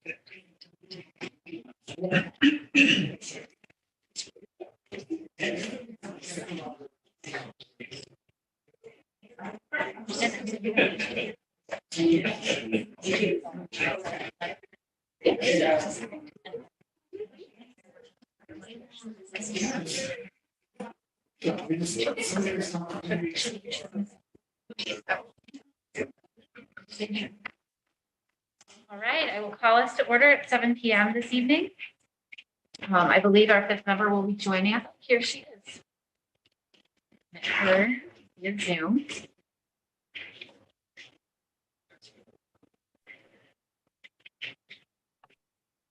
All right, I will call us to order at 7 p.m. this evening. I believe our fifth member will be joining us. Here she is. Met her via Zoom.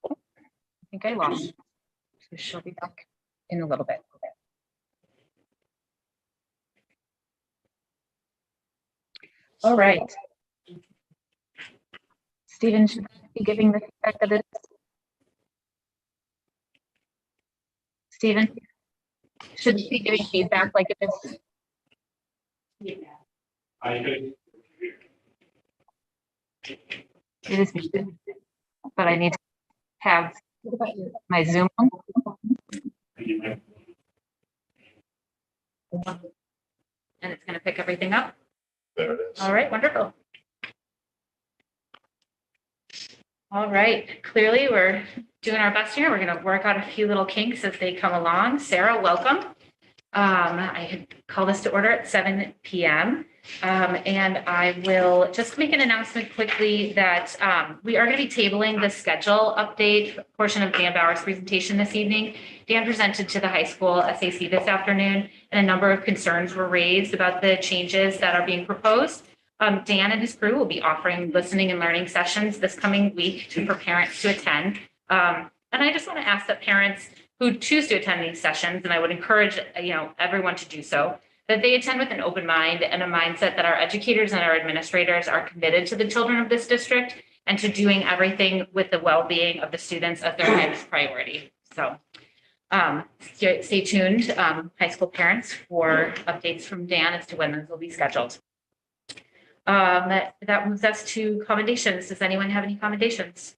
I think I lost. So she'll be back in a little bit. All right. Stephen should be giving the feedback of this. Stephen should be giving feedback like if it's. It is muted, but I need to have my Zoom on. And it's going to pick everything up. There it is. All right, wonderful. All right, clearly we're doing our best here. We're going to work out a few little kinks as they come along. Sarah, welcome. I had called us to order at 7 p.m. And I will just make an announcement quickly that we are going to be tabling the schedule update portion of Dan Bauer's presentation this evening. Dan presented to the high school SAC this afternoon, and a number of concerns were raised about the changes that are being proposed. Dan and his crew will be offering listening and learning sessions this coming week for parents to attend. And I just want to ask that parents who choose to attend these sessions, and I would encourage everyone to do so, that they attend with an open mind and a mindset that our educators and our administrators are committed to the children of this district and to doing everything with the well-being of the students as their highest priority. So stay tuned, high school parents, for updates from Dan as to when those will be scheduled. That moves us to commendations. Does anyone have any commendations?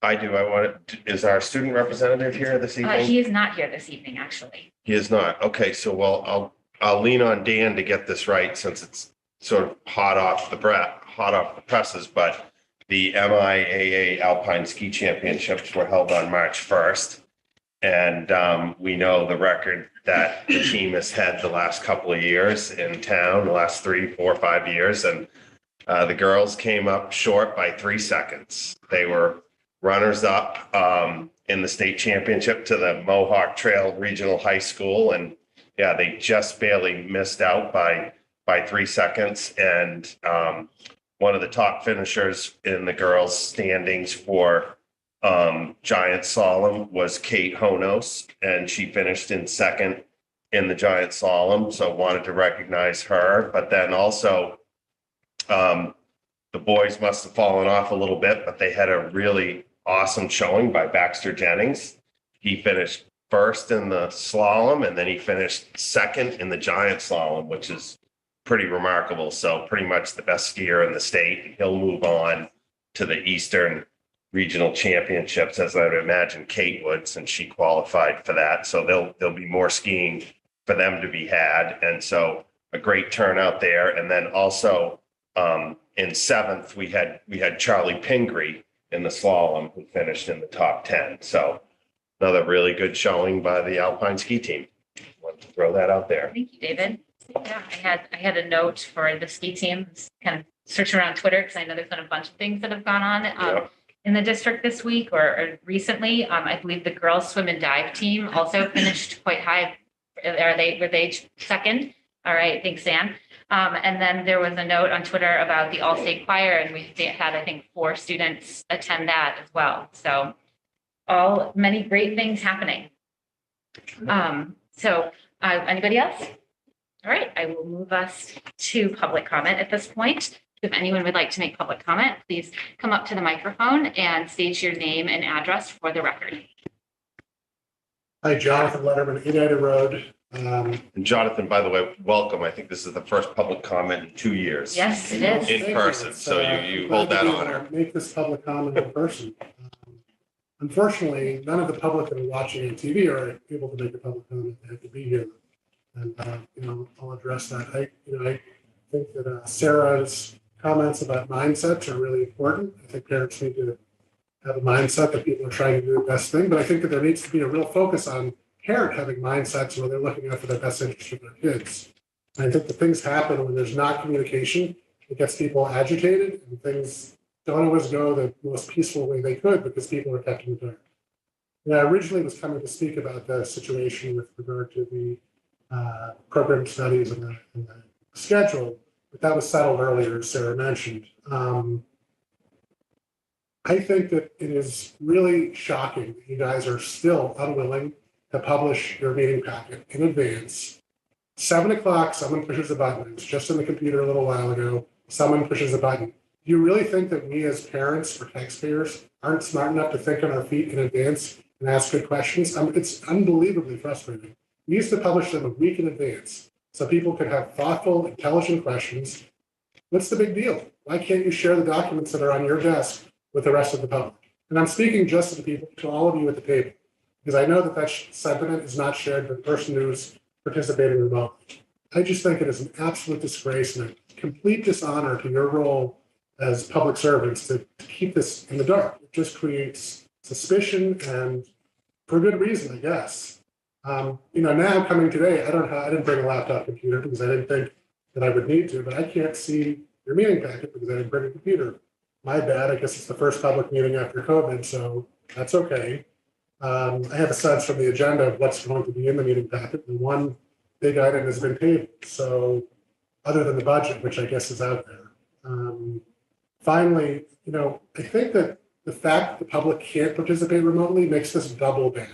I do. Is our student representative here this evening? He is not here this evening, actually. He is not. Okay, so I'll lean on Dan to get this right, since it's sort of hot off the presses. But the MIAA Alpine Ski Championships were held on March 1st, and we know the record that the team has had the last couple of years in town, the last 3, 4, 5 years, and the girls came up short by 3 seconds. They were runners up in the state championship to the Mohawk Trail Regional High School. And yeah, they just barely missed out by 3 seconds. And one of the top finishers in the girls' standings for giant slalom was Kate Honos, and she finished in second in the giant slalom. So wanted to recognize her, but then also the boys must have fallen off a little bit, but they had a really awesome showing by Baxter Jennings. He finished first in the slalom, and then he finished second in the giant slalom, which is pretty remarkable. So pretty much the best skier in the state. He'll move on to the Eastern Regional Championships, as I would imagine Kate would, since she qualified for that. So there'll be more skiing for them to be had. And so a great turnout there. And then also in seventh, we had Charlie Pingree in the slalom, who finished in the top 10. So another really good showing by the Alpine ski team. Want to throw that out there. Thank you, David. Yeah, I had a note for the ski team, kind of searching around Twitter, because I know there's been a bunch of things that have gone on in the district this week or recently. I believe the girls swim and dive team also finished quite high. Were they second? All right, thanks, Dan. And then there was a note on Twitter about the All-State Choir, and we had, I think, 4 students attend that as well. So many great things happening. Anybody else? All right, I will move us to public comment at this point. If anyone would like to make public comment, please come up to the microphone and state your name and address for the record. Hi, Jonathan Letterman, Oneida Road. And Jonathan, by the way, welcome. I think this is the first public comment in 2 years. Yes, it is. In Thank you. person, It's, so you I'm hold glad that to be able honor. to Make this public comment in person. Unfortunately, none of the public that are watching on TV are able to make a public comment. They have to be here. And, I'll address that. I think that Sarah's comments about mindsets are really important. I think parents need to have a mindset that people are trying to do the best thing, but I think that there needs to be a real focus on parent having mindsets where they're looking out for the best interest of their kids. And I think that things happen when there's not communication. It gets people agitated and things don't always go the most peaceful way they could because people are kept in the dark. And I originally was coming to speak about the situation with regard to the program studies and the schedule, but that was settled earlier, as Sarah mentioned. I think that it is really shocking that you guys are still unwilling to publish your meeting packet in advance. 7 o'clock, someone pushes a button. It was just in the computer a little while ago. Someone pushes a button. Do you really think that we as parents or taxpayers aren't smart enough to think on our feet in advance and ask good questions? It's unbelievably frustrating. We used to publish them a week in advance so people could have thoughtful, intelligent questions. What's the big deal? Why can't you share the documents that are on your desk with the rest of the public? And I'm speaking just to the people, to all of you at the table, because I know that that sentiment is not shared by the person who's participating remotely. I just think it is an absolute disgrace and a complete dishonor to your role as public servants to keep this in the dark. It just creates suspicion, and for good reason, I guess. Now coming today, I didn't bring a laptop computer because I didn't think that I would need to, but I can't see your meeting packet because I didn't bring a computer. My bad. I guess it's the first public meeting after COVID, so that's okay. I have a sense from the agenda of what's going to be in the meeting packet, and one big item has been tabled. So other than the budget, which I guess is out there. Finally, I think that the fact that the public can't participate remotely makes this double bad.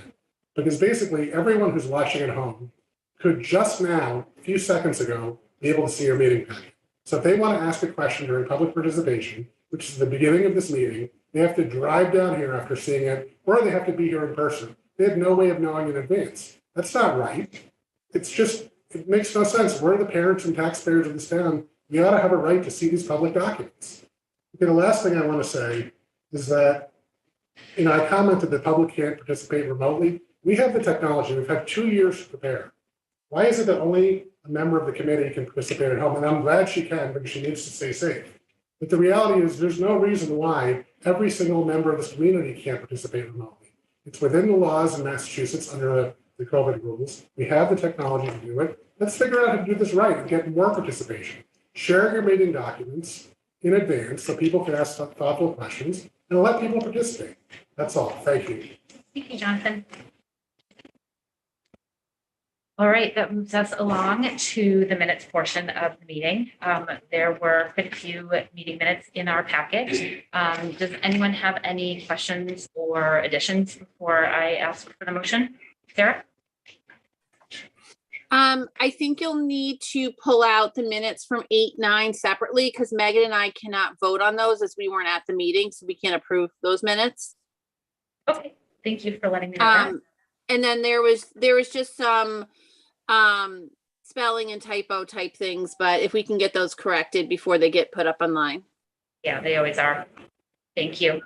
Because basically everyone who's watching at home could just now, a few seconds ago, be able to see your meeting packet. So if they want to ask a question during public participation, which is the beginning of this meeting, they have to drive down here after seeing it, or they have to be here in person. They have no way of knowing in advance. That's not right. It makes no sense. We're the parents and taxpayers of this town. We ought to have a right to see these public documents. Okay, the last thing I want to say is that, I commented that public can't participate remotely. We have the technology. We've had 2 years to prepare. Why is it that only a member of the committee can participate at home? And I'm glad she can because she needs to stay safe. But the reality is there's no reason why every single member of this community can't participate remotely. It's within the laws in Massachusetts under the COVID rules. We have the technology to do it. Let's figure out how to do this right and get more participation. Share your meeting documents in advance so people can ask thoughtful questions and let people participate. That's all. Thank you. Thank you, Jonathan. All right, that moves us along to the minutes portion of the meeting. There were quite a few meeting minutes in our packet. Does anyone have any questions or additions before I ask for the motion? Sarah? I think you'll need to pull out the minutes from 8-9 separately because Megan and I cannot vote on those as we weren't at the meeting, so we can't approve those minutes. Okay, thank you for letting me know that. And then there was just some spelling and typo type things, but if we can get those corrected before they get put up online. Yeah, they always are. Thank you.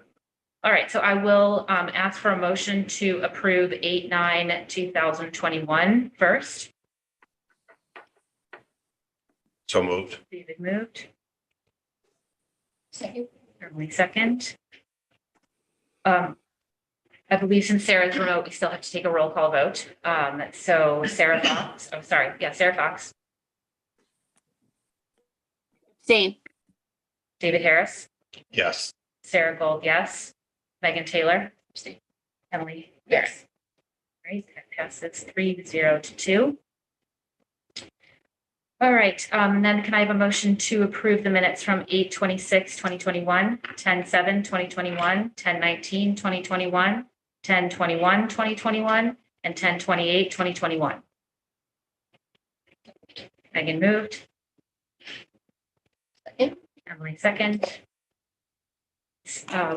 All right, so I will ask for a motion to approve 8-9-2021 first. So moved. David moved. Second. Emily second. I believe since Sarah's remote, we still have to take a roll call vote. So Sarah Fox, Sarah Fox, Abstain. David Harris, Yes. Sarah Gold, yes. Megan Taylor. Abstain. Emily. Yes. All right, that passes 3-0-2. All right, then can I have a motion to approve the minutes from 8/26/2021, 10/7/2021, 10/19/2021, 10/21/2021, and 10/28/2021? Megan moved. Second. Emily second.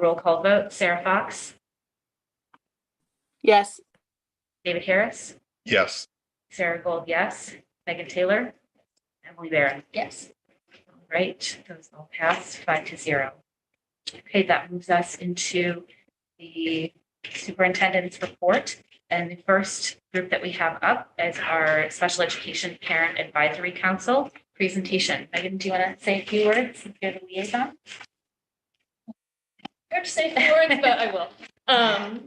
Roll call vote. Sarah Fox, Yes. David Harris, Yes. Sarah Gold, yes. Megan Taylor? Emily Barron? Yes. All right, those all passed 5-0. Okay, that moves us into the superintendent's report. And the first group that we have up is our Special Education Parent Advisory Council presentation. Megan, do you want to say a few words? You're the liaison. Hard to say a few words, but I will.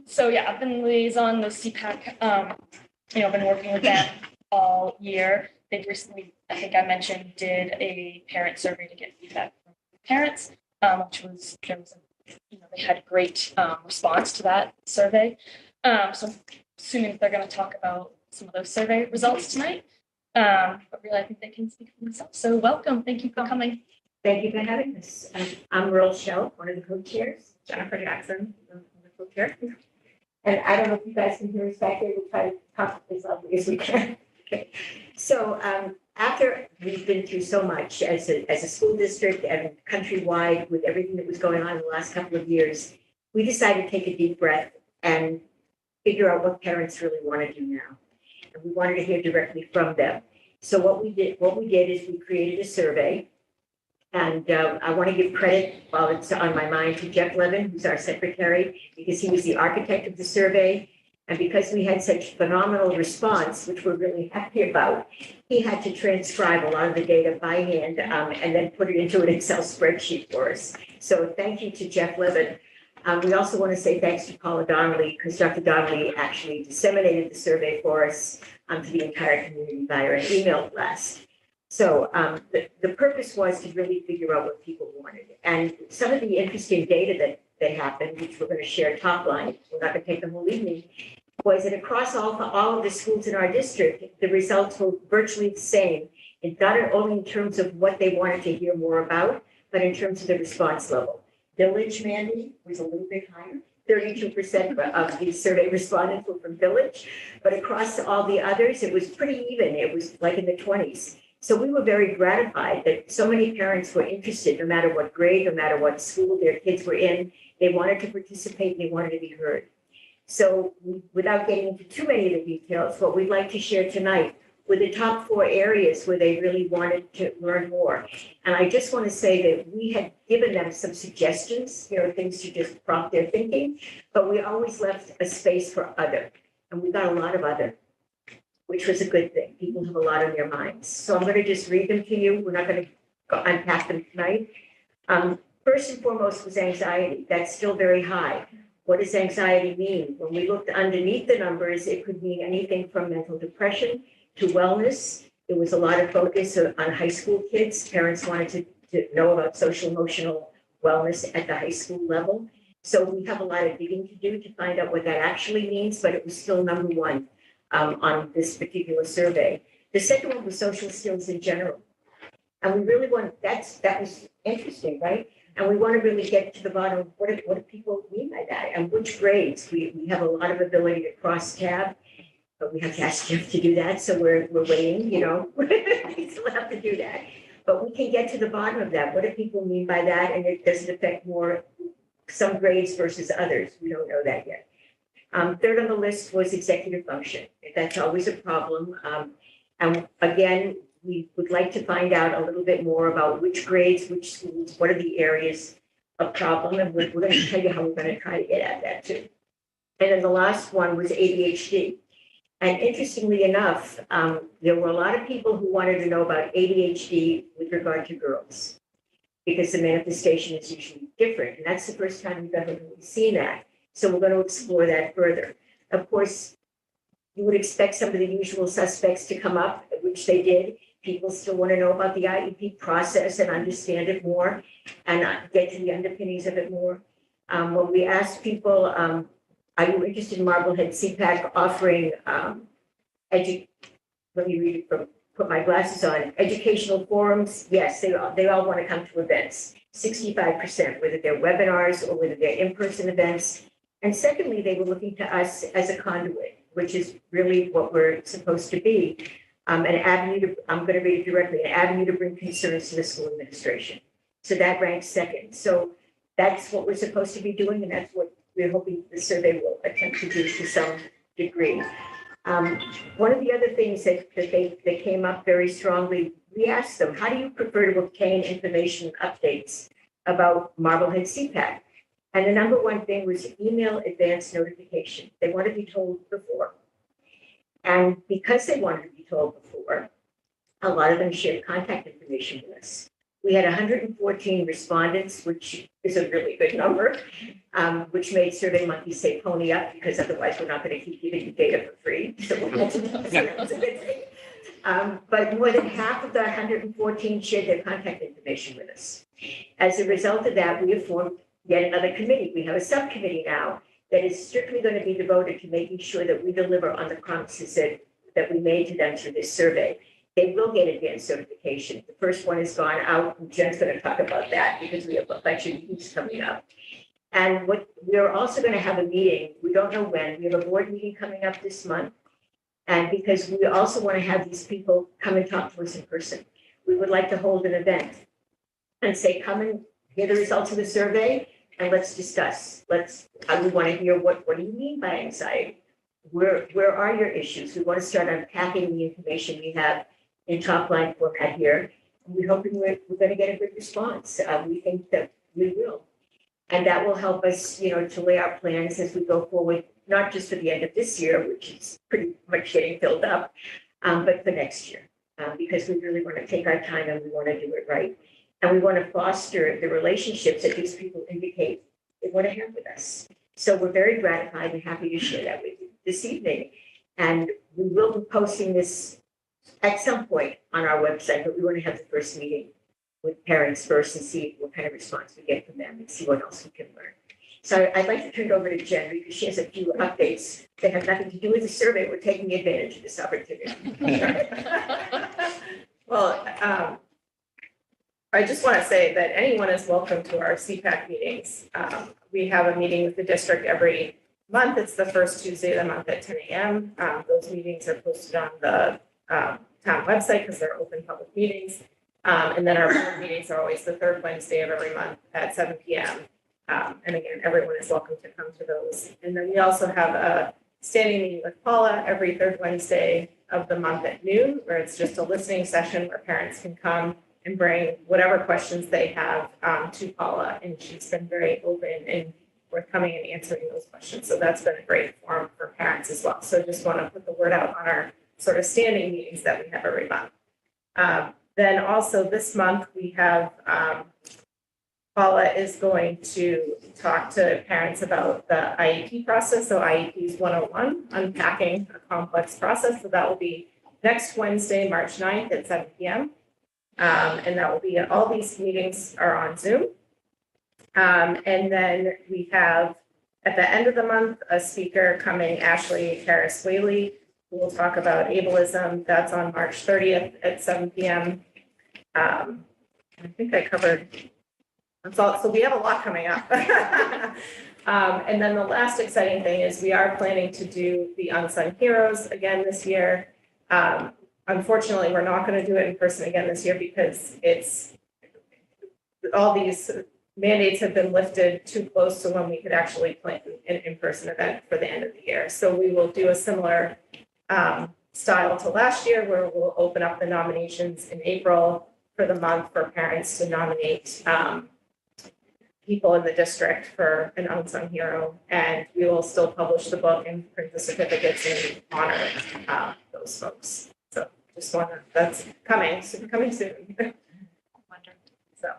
So yeah, I've been liaison, the CPAC, been working with them all year. They've recently, I think I mentioned, did a parent survey to get feedback from parents, they had great response to that survey. So I'm assuming they're going to talk about some of those survey results tonight. But really, I think they can speak for themselves. So welcome. Thank you for coming. Thank you for having us. I'm Merle Shell, one of the co-chairs, Jennifer Jackson, one of the co-chairs. And I don't know if you guys can hear us back there. We'll try to talk as loudly as we can. Okay. So after we've been through so much as a school district and countrywide with everything that was going on in the last couple of years, we decided to take a deep breath and figure out what parents really want to do now. And we wanted to hear directly from them. So what we did is we created a survey. And I want to give credit, while it's on my mind, to Jeff Levin, who's our secretary, because he was the architect of the survey. And because we had such phenomenal response, which we're really happy about, he had to transcribe a lot of the data by hand and then put it into an Excel spreadsheet for us. So thank you to Jeff Levin. We also want to say thanks to Paula Donnelly, because Dr. Donnelly actually disseminated the survey for us to the entire community via an email blast. So the purpose was to really figure out what people wanted. And some of the interesting data that happened, which we're going to share top line, we're not going to take the whole evening, was that across all of the schools in our district, the results were virtually the same. And not only in terms of what they wanted to hear more about, but in terms of the response level. Village, Mandy, was a little bit higher. 32% of the survey respondents were from Village, but across all the others, it was pretty even. It was like in the 20s. So we were very gratified that so many parents were interested, no matter what grade, no matter what school their kids were in, they wanted to participate, they wanted to be heard. So without getting into too many of the details, what we'd like to share tonight were the top 4 areas where they really wanted to learn more. And I just want to say that we had given them some suggestions, things to just prompt their thinking, but we always left a space for other. And we got a lot of other, which was a good thing. People have a lot on their minds. So I'm going to just read them to you. We're not going to unpack them tonight. First and foremost was anxiety. That's still very high. What does anxiety mean? When we looked underneath the numbers, it could mean anything from mental depression to wellness. There was a lot of focus on high school kids. Parents wanted to know about social emotional wellness at the high school level. So we have a lot of digging to do to find out what that actually means, but it was still number 1 on this particular survey. The second one was social skills in general. And we really that was interesting, right? And we want to really get to the bottom of what do people mean by that and which grades. We have a lot of ability to cross tab, but we have to ask Jeff to do that. So we're waiting, we still have to do that. But we can get to the bottom of that. What do people mean by that? And does it affect more some grades versus others? We don't know that yet. Third on the list was executive function. That's always a problem. And again, we would like to find out a little bit more about which grades, which schools, what are the areas of problem. And we're going to tell you how we're going to try to get at that too. And then the last one was ADHD. And interestingly enough, there were a lot of people who wanted to know about ADHD with regard to girls, because the manifestation is usually different. And that's the first time we've ever really seen that. So we're going to explore that further. Of course, you would expect some of the usual suspects to come up, which they did. People still want to know about the IEP process and understand it more and get to the underpinnings of it more. When we asked people, are you interested in Marblehead CPAC offering, let me read it from, put my glasses on, educational forums? Yes, they all want to come to events, 65%, whether they're webinars or whether they're in-person events. And secondly, they were looking to us as a conduit, which is really what we're supposed to be. An avenue to, I'm going to read it directly, an avenue to bring concerns to the school administration. So that ranks second. So that's what we're supposed to be doing, and that's what we're hoping the survey will attempt to do to some degree. One of the other things that came up very strongly, we asked them, how do you prefer to obtain information updates about Marblehead CPAC? And the number one thing was email advance notification. They want to be told before. And because they wanted to be told before, a lot of them shared contact information with us. We had 114 respondents, which is a really good number, which made SurveyMonkey say pony up, because otherwise we're not going to keep giving you data for free. So that's a good thing. But more than half of the 114 shared their contact information with us. As a result of that, we have formed yet another committee. We have a subcommittee now that is strictly going to be devoted to making sure that we deliver on the promises that we made to them through this survey. They will get advanced certification. The first one has gone out, and Jen's going to talk about that because we have a bunch of meetings coming up. And we're also going to have a meeting, we don't know when, we have a board meeting coming up this month. And because we also want to have these people come and talk to us in person, we would like to hold an event and say, come and hear the results of the survey and let's discuss. We want to hear what do you mean by anxiety? Where are your issues? We want to start unpacking the information we have in top line format here. And we're hoping we're going to get a good response. We think that we will. And that will help us, to lay our plans as we go forward, not just for the end of this year, which is pretty much getting filled up, but for next year. Because we really want to take our time and we want to do it right. And we want to foster the relationships that these people indicate they want to have with us. So we're very gratified and happy to share that with you this evening. And we will be posting this at some point on our website, but we want to have the first meeting with parents first and see what kind of response we get from them and see what else we can learn. So I'd like to turn it over to Jen because she has a few updates that have nothing to do with the survey. We're taking advantage of this opportunity. Well, I just want to say that anyone is welcome to our CPAC meetings. We have a meeting with the district every month. It's the first Tuesday of the month at 10 a.m. Those meetings are posted on the town website because they're open public meetings. And then our board meetings are always the third Wednesday of every month at 7 p.m. And again, everyone is welcome to come to those. And then we also have a standing meeting with Paula every third Wednesday of the month at noon, where it's just a listening session where parents can come and bring whatever questions they have to Paula. And she's been very open and forthcoming in answering those questions. So that's been a great forum for parents as well. So just want to put the word out on our sort of standing meetings that we have every month. Then also this month we have Paula is going to talk to parents about the IEP process. So IEPs 101, unpacking a complex process. So that will be next Wednesday, March 9th at 7 p.m. And that will be, all these meetings are on Zoom. And then we have at the end of the month, a speaker coming, Ashley Harris Whaley, who will talk about ableism. That's on March 30th at 7 p.m. I think I covered, that's all. So we have a lot coming up. And then the last exciting thing is we are planning to do the Unsung Heroes again this year. Unfortunately, we're not going to do it in person again this year because it's all these mandates have been lifted too close to when we could actually plan an in-person event for the end of the year. So we will do a similar style to last year where we'll open up the nominations in April for the month for parents to nominate people in the district for an unsung hero. And we will still publish the book and print the certificates and honor those folks. So just want to, that's coming soon. So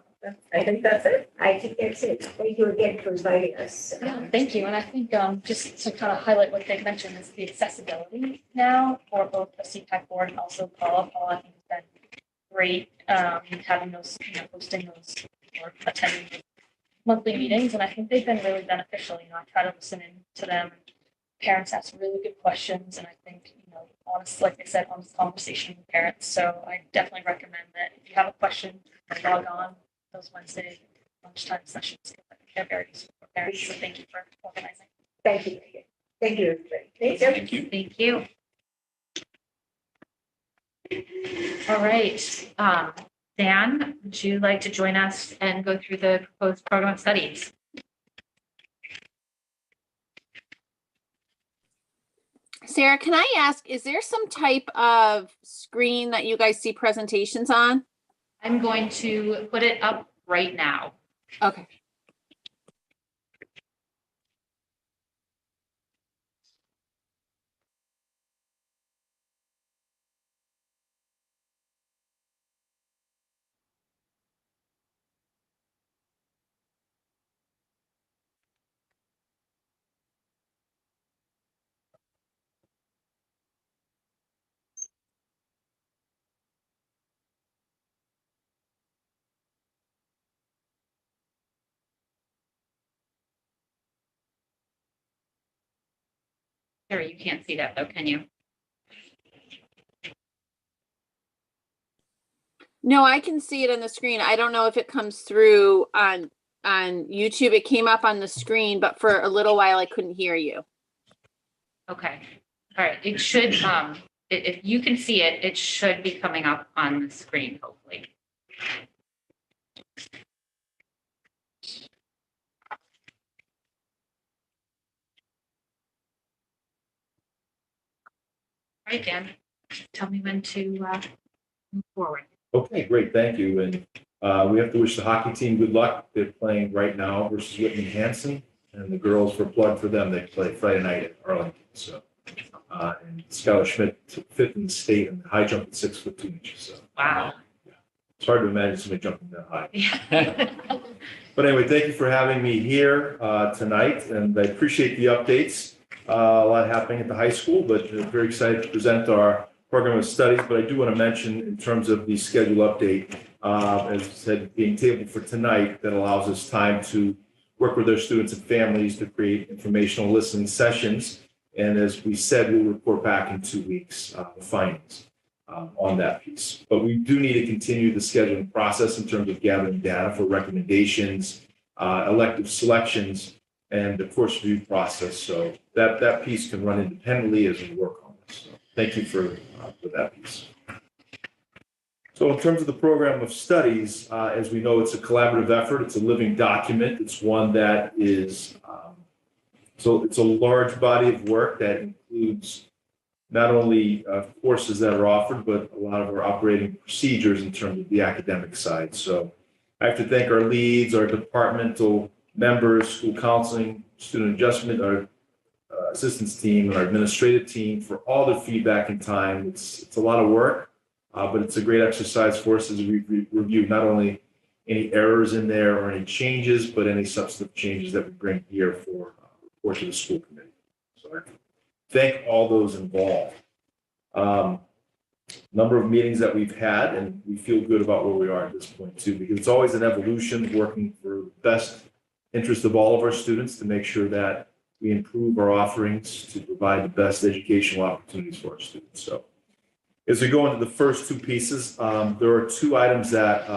I think that's it. I think that's it. Thank you again for inviting us. Yeah, thank you. And I think just to kind of highlight what Dick mentioned is the accessibility now for both the CPAC board and also Paula. Paula, I think has been great having those, hosting those or attending monthly meetings. And I think they've been really beneficial. I try to listen in to them. Parents ask really good questions. And I think, honest, like I said, honest conversation with parents. So I definitely recommend that if you have a question, log on those Wednesday lunchtime sessions. They're very useful for parents. So thank you for organizing. Thank you. Thank you, everybody. Thank you. Thank you. All right. Dan, would you like to join us and go through the proposed program of studies? Sarah, can I ask, is there some type of screen that you guys see presentations on? I'm going to put it up right now. Okay. Sarah, you can't see that though, can you? No, I can see it on the screen. I don't know if it comes through on YouTube. It came up on the screen, but for a little while I couldn't hear you. Okay. All right. It should, if you can see it, it should be coming up on the screen, hopefully. All right, Dan, tell me when to move forward. Okay, great, thank you. And we have to wish the hockey team good luck. They're playing right now versus Whitney Hanson. And the girls, for plug for them, they play Friday night at Arlington. So, and Skylar Schmidt took fifth in the state and high jump at 6'2". So, Wow. it's hard to imagine somebody jumping that high. Yeah. But anyway, thank you for having me here tonight, and I appreciate the updates. A lot happening at the high school, but very excited to present our program of studies. But I do want to mention, in terms of the schedule update, as I said, being tabled for tonight, that allows us time to work with our students and families to create informational listening sessions. And as we said, we'll report back in 2 weeks, the findings on that piece. But we do need to continue the scheduling process in terms of gathering data for recommendations, elective selections, and the course review process. So that piece can run independently as we work on this. So thank you for that piece. So in terms of the program of studies, as we know, it's a collaborative effort. It's a living document. It's one that is, so it's a large body of work that includes not only courses that are offered, but a lot of our operating procedures in terms of the academic side. So I have to thank our leads, our departmental members, school counseling, student adjustment, our assistance team, and our administrative team for all their feedback and time. It's a lot of work, but it's a great exercise for us as we review not only any errors in there or any changes, but any substantive changes that we bring here for report to the school committee. So I thank all those involved. Number of meetings that we've had, and we feel good about where we are at this point too, because it's always an evolution, working for the best interest of all of our students to make sure that we improve our offerings to provide the best educational opportunities for our students. So as we go into the first two pieces, there are two items that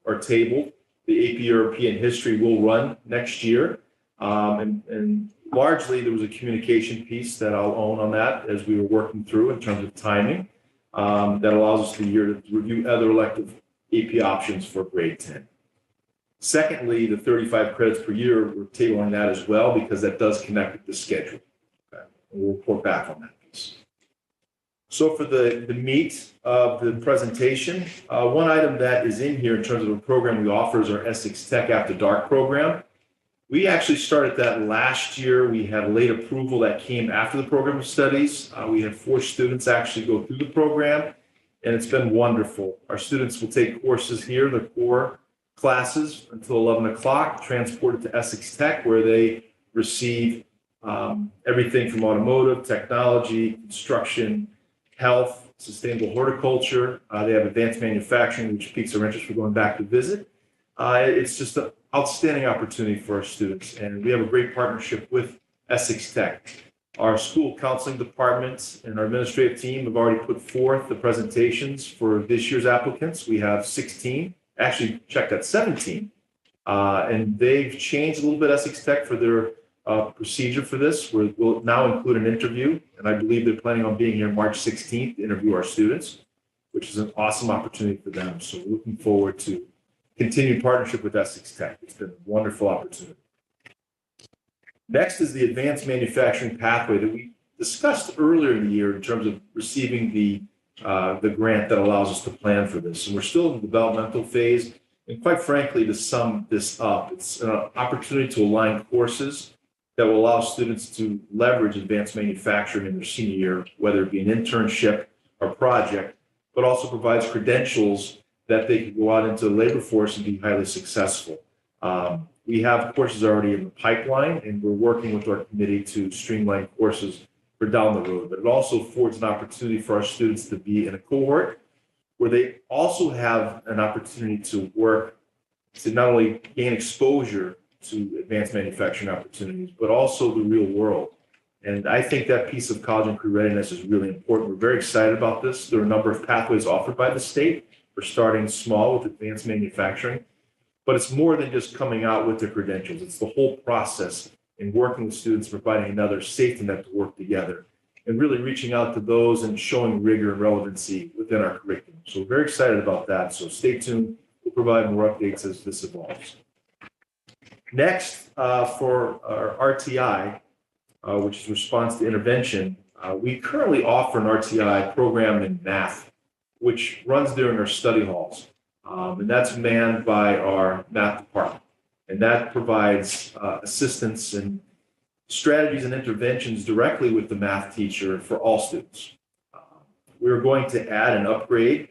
are tabled. The AP European History will run next year. And largely there was a communication piece that I'll own on that as we were working through in terms of timing, that allows us the year to review other elective AP options for grade 10. Secondly, the 35 credits per year, we're tabling that as well because that does connect with the schedule. Okay. We'll report back on that piece. So for the meat of the presentation, one item that is in here in terms of a program we offer is our Essex Tech After Dark program. We actually started that last year. We had late approval that came after the program of studies. We had 4 students actually go through the program, and it's been wonderful. Our students will take courses here, the core classes, until 11 o'clock, transported to Essex Tech, where they receive everything from automotive, technology, construction, health, sustainable horticulture. They have advanced manufacturing, which piques our interest for going back to visit. It's just an outstanding opportunity for our students, and we have a great partnership with Essex Tech. Our school counseling department and our administrative team have already put forth the presentations for this year's applicants. We have 16, actually checked at 17, and they've changed a little bit Essex Tech for their procedure for this. We'll now include an interview, and I believe they're planning on being here March 16th to interview our students, which is an awesome opportunity for them. So we're looking forward to continued partnership with Essex Tech. It's been a wonderful opportunity. Next is the advanced manufacturing pathway that we discussed earlier in the year in terms of receiving the grant that allows us to plan for this. And we're still in the developmental phase. And quite frankly, to sum this up, it's an opportunity to align courses that will allow students to leverage advanced manufacturing in their senior year, whether it be an internship or project, but also provides credentials that they can go out into the labor force and be highly successful. We have courses already in the pipeline, and we're working with our committee to streamline courses for down the road. But it also affords an opportunity for our students to be in a cohort where they also have an opportunity to work to not only gain exposure to advanced manufacturing opportunities, but also the real world. And I think that piece of college and career readiness is really important. We're very excited about this. There are a number of pathways offered by the state for starting small with advanced manufacturing, but it's more than just coming out with the credentials. It's the whole process in working with students, providing another safety net to work together, and really reaching out to those and showing rigor and relevancy within our curriculum. So we're very excited about that. So stay tuned. We'll provide more updates as this evolves. Next, for our RTI, which is response to intervention, we currently offer an RTI program in math, which runs during our study halls. And that's manned by our math department. And that provides assistance and strategies and interventions directly with the math teacher for all students. We're going to add and upgrade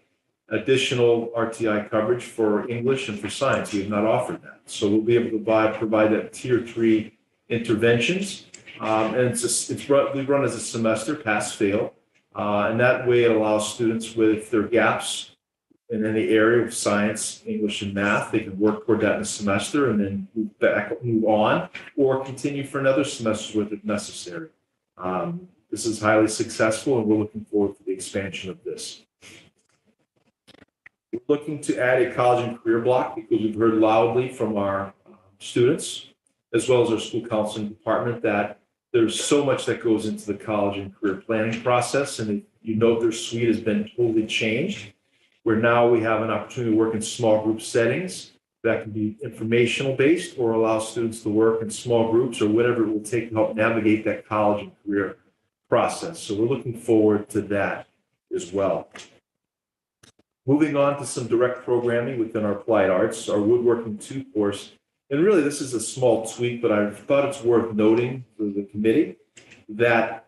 additional RTI coverage for English and for science. We have not offered that. So we'll be able to provide that tier 3 interventions. And we run as a semester, pass, fail. And that way it allows students with their gaps in any area of science, English, and math, they can work toward that in a semester and then move on, or continue for another semester's worth if necessary. This is highly successful, and we're looking forward to the expansion of this. We're looking to add a college and career block because we've heard loudly from our students, as well as our school counseling department, that there's so much that goes into the college and career planning process. And if you note, their suite has been totally changed, where now we have an opportunity to work in small group settings that can be informational based or allow students to work in small groups or whatever it will take to help navigate that college and career process. So we're looking forward to that as well. Moving on to some direct programming within our applied arts, our woodworking 2 course. And really, this is a small tweak, but I thought it's worth noting for the committee that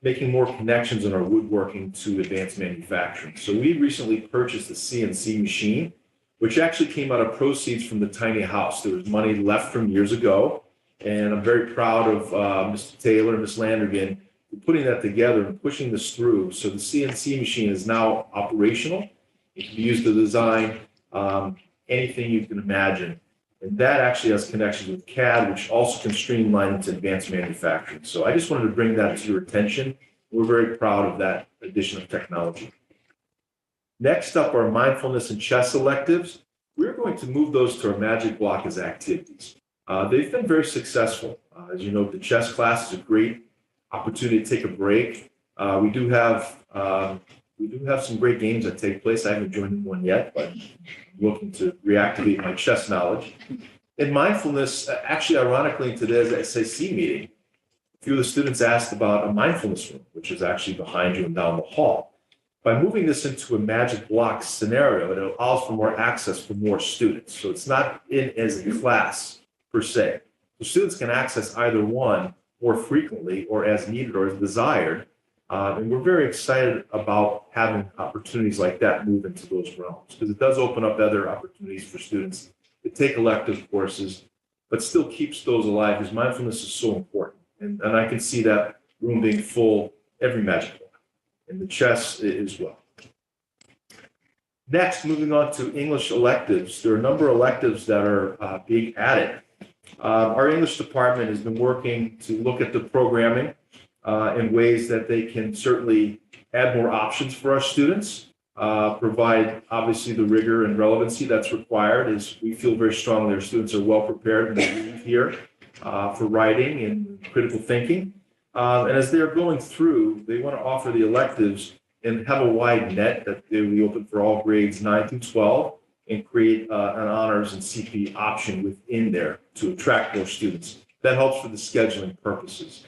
making more connections in our woodworking to advanced manufacturing. So we recently purchased a CNC machine, which actually came out of proceeds from the tiny house. There was money left from years ago, and I'm very proud of Mr. Taylor and Ms. Landergan for putting that together and pushing this through. So the CNC machine is now operational. It can be used to design anything you can imagine. And that actually has connections with CAD, which also can streamline into advanced manufacturing. So I just wanted to bring that to your attention. We're very proud of that addition of technology. Next up are mindfulness and chess electives. We're going to move those to our Magic Block as activities. They've been very successful. As you know, the chess class is a great opportunity to take a break. We do have some great games that take place. I haven't joined one yet, but I'm looking to reactivate my chess knowledge. In mindfulness, actually, ironically, in today's SAC meeting, a few of the students asked about a mindfulness room, which is actually behind you and down the hall. By moving this into a Magic Block scenario, it allows for more access for more students. So it's not in as a class per se. So students can access either one more frequently or as needed or as desired. And we're very excited about having opportunities like that move into those realms, because it does open up other opportunities for students to take elective courses, but still keeps those alive, because mindfulness is so important. And I can see that room being full every Magic Block, and the chess as well. Next, moving on to English electives. There are a number of electives that are being added. Our English department has been working to look at the programming in ways that they can certainly add more options for our students, provide obviously the rigor and relevancy that's required, as we feel very strongly our students are well prepared when they leave here for writing and critical thinking. And as they're going through, they want to offer the electives and have a wide net that they will be open for all grades 9 through 12 and create an honors and CP option within there to attract more students. That helps for the scheduling purposes.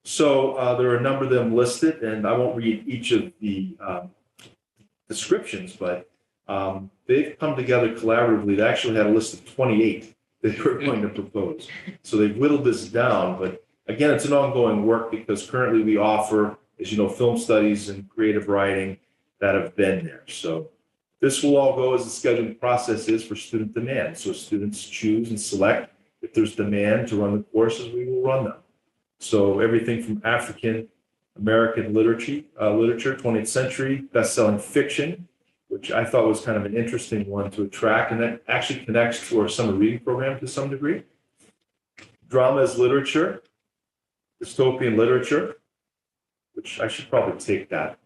So there are a number of them listed, and I won't read each of the descriptions, but they've come together collaboratively. They actually had a list of 28 that they were going to propose. So they've whittled this down, but again, it's an ongoing work because currently we offer, as you know, film studies and creative writing that have been there. So this will all go as the scheduling process is for student demand. So students choose and select if there's demand to run the courses, we will run them. So everything from African American literature, 20th century, best-selling fiction, which I thought was kind of an interesting one to attract, and that actually connects to our summer reading program to some degree. Drama is literature, dystopian literature, which I should probably take that.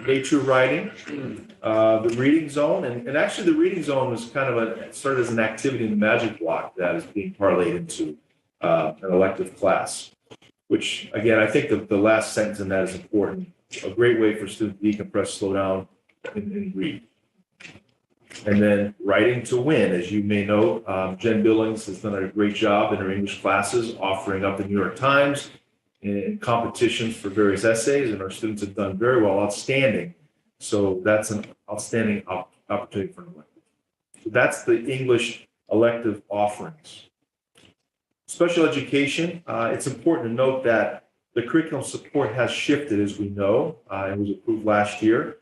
Nature writing, the reading zone, and actually the reading zone was kind of started as an activity in the Magic Block that is being parlayed into an elective class, which again, I think the last sentence in that is important. A great way for students to decompress, slow down, and read. And then writing to win, as you may know, Jen Billings has done a great job in her English classes, offering up the New York Times in competitions for various essays, and our students have done very well, outstanding. So that's an outstanding opportunity for an elective. So that's the English elective offerings. Special education, it's important to note that the curriculum support has shifted, as we know, and was approved last year.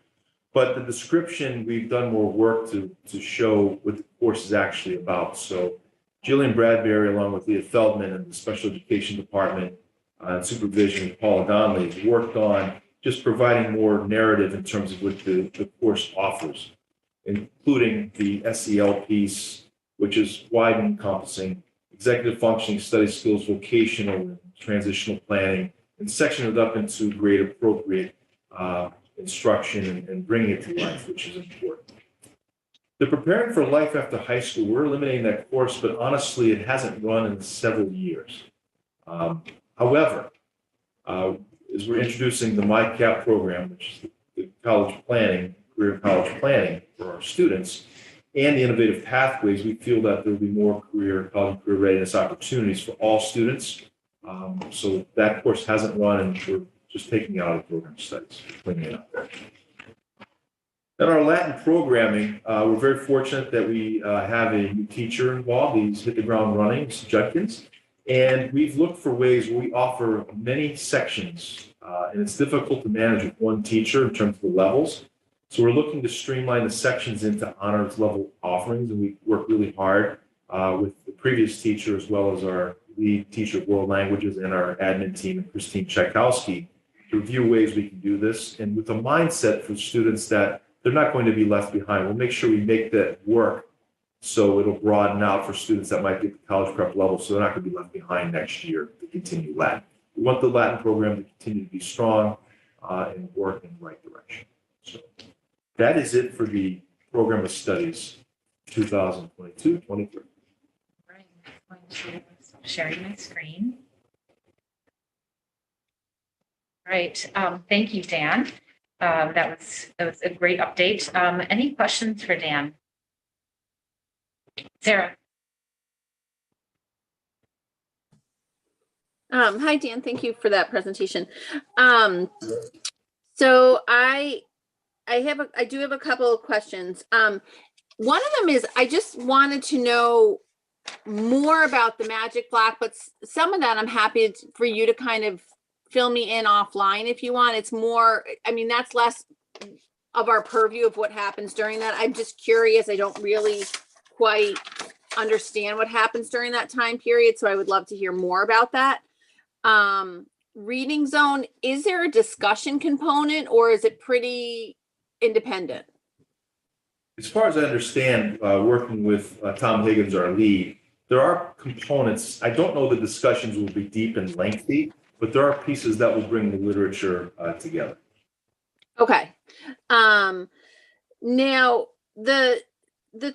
But the description, we've done more work to show what the course is actually about. So Jillian Bradbury, along with Leah Feldman and the special education department and supervision of Paula Donnelly, has worked on just providing more narrative in terms of what the course offers, including the SEL piece, which is wide and encompassing, executive functioning, study skills, vocational, and transitional planning, and section it up into grade appropriate instruction and bringing it to life, which is important. The Preparing for Life After High School, we're eliminating that course, but honestly, it hasn't run in several years. However, as we're introducing the MyCap program, which is the college planning, career college planning for our students, and the innovative pathways, we feel that there will be more college career readiness opportunities for all students. So that course hasn't run, and we're just taking it out of program studies, cleaning it up there. In our Latin programming, we're very fortunate that we have a new teacher involved. He's hit the ground running, Mr. Judkins. And we've looked for ways where we offer many sections, and it's difficult to manage with one teacher in terms of the levels. So we're looking to streamline the sections into honors level offerings, and we work really hard with the previous teacher as well as our lead teacher of world languages and our admin team, and Christine Tchaikovsky, to review ways we can do this, and with a mindset for students that they're not going to be left behind. We'll make sure we make that work so it'll broaden out for students that might be at the college prep level, so they're not going to be left behind next year to continue Latin. We want the Latin program to continue to be strong and work in the right direction. So that is it for the program of studies 2022-23. Right, I'm going to stop sharing my screen. Right, thank you, Dan. That was a great update. Any questions for Dan? Sarah. Hi, Dan. Thank you for that presentation. So I do have a couple of questions. One of them is I just wanted to know more about the Magic Block, but some of that I'm happy for you to kind of fill me in offline if you want. It's more, I mean, that's less of our purview of what happens during that. I'm just curious. I don't really quite understand what happens during that time period, so I would love to hear more about that. Reading zone, is there a discussion component or is it pretty independent? As far as I understand, working with Tom Higgins, our lead, there are components. I don't know the discussions will be deep and lengthy, but there are pieces that will bring the literature together. Okay. Now the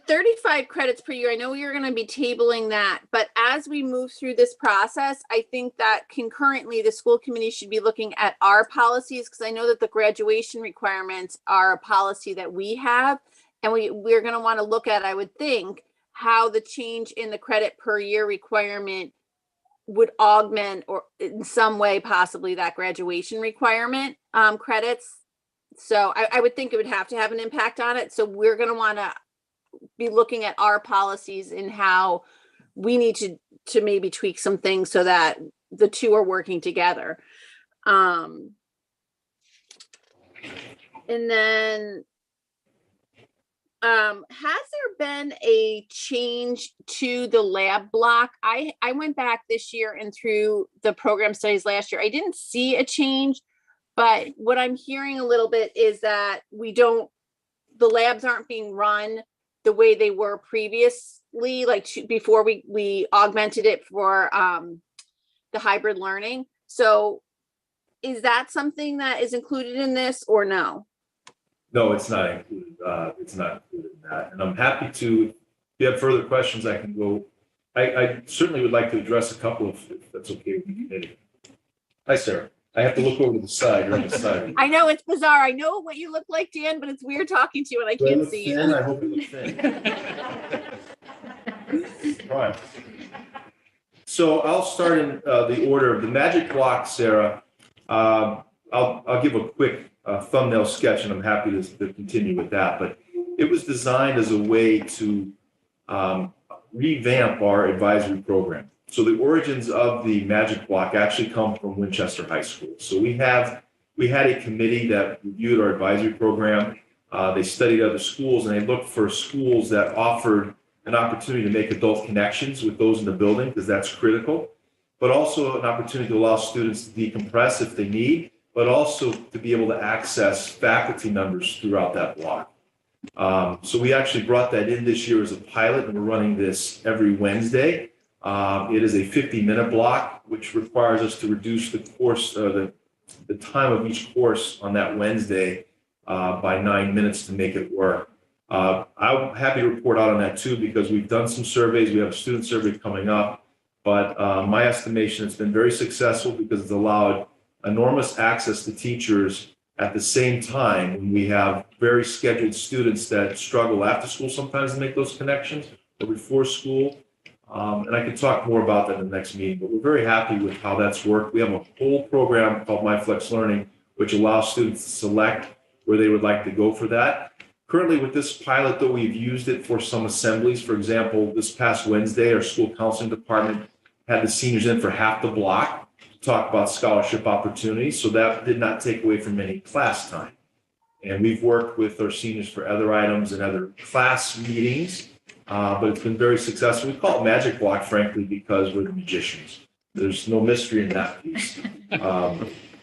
35 credits per year, I know you're going to be tabling that, but as we move through this process, I think that concurrently the school committee should be looking at our policies, because I know that the graduation requirements are a policy that we have, and we're going to want to look at, I would think, how the change in the credit per year requirement would augment or in some way possibly that graduation requirement credits. So I would think it would have to have an impact on it. So we're going to want to be looking at our policies and how we need to maybe tweak some things so that the two are working together. And then has there been a change to the lab block? I went back this year and through the program studies last year. I didn't see a change, but what I'm hearing a little bit is that the labs aren't being run the way they were previously, like before we augmented it for the hybrid learning. So is that something that is included in this or no? No, it's not included. It's not included in that. And I'm happy to, if you have further questions, I can go. I certainly would like to address a couple if that's okay with the committee. Hi, Sarah. I have to look over to the side. You're on the side. I know it's bizarre. I know what you look like, Dan, but it's weird talking to you and I can't see you. I hope you look thin. All right. So I'll start in the order of the magic block, Sarah. I'll give a quick thumbnail sketch, and I'm happy to continue with that. But it was designed as a way to revamp our advisory program. So the origins of the magic block actually come from Winchester High School. So we had a committee that reviewed our advisory program. They studied other schools, and they looked for schools that offered an opportunity to make adult connections with those in the building, because that's critical, but also an opportunity to allow students to decompress if they need, but also to be able to access faculty members throughout that block. So we actually brought that in this year as a pilot, and we're running this every Wednesday. It is a 50-minute block, which requires us to reduce the course, the time of each course on that Wednesday by 9 minutes to make it work. I'm happy to report out on that too, because we've done some surveys. We have a student survey coming up, but my estimation, it's been very successful because it's allowed enormous access to teachers at the same time when we have very scheduled students that struggle after school sometimes to make those connections or before school. And I can talk more about that in the next meeting, but we're very happy with how that's worked. We have a whole program called MyFlex Learning, which allows students to select where they would like to go for that. Currently with this pilot, though, we've used it for some assemblies. For example, this past Wednesday, our school counseling department had the seniors in for half the block to talk about scholarship opportunities. So that did not take away from any class time. And we've worked with our seniors for other items and other class meetings, but it's been very successful. We call it Magic Block, frankly, because we're the magicians. There's no mystery in that piece.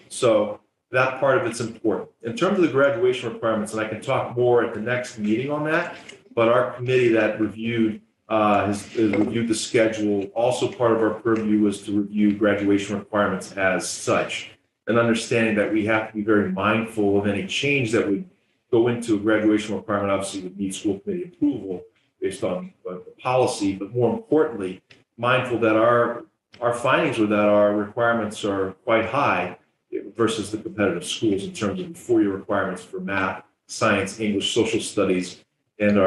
So that part of it's important. In terms of the graduation requirements, and I can talk more at the next meeting on that, but our committee that reviewed has reviewed the schedule. Also part of our purview was to review graduation requirements as such, and understanding that we have to be very mindful of any change that would go into a graduation requirement. Obviously would need school committee approval based on the policy, but more importantly, mindful that our findings were that our requirements are quite high versus the competitive schools in terms of the 4-year requirements for math, science, English, social studies, and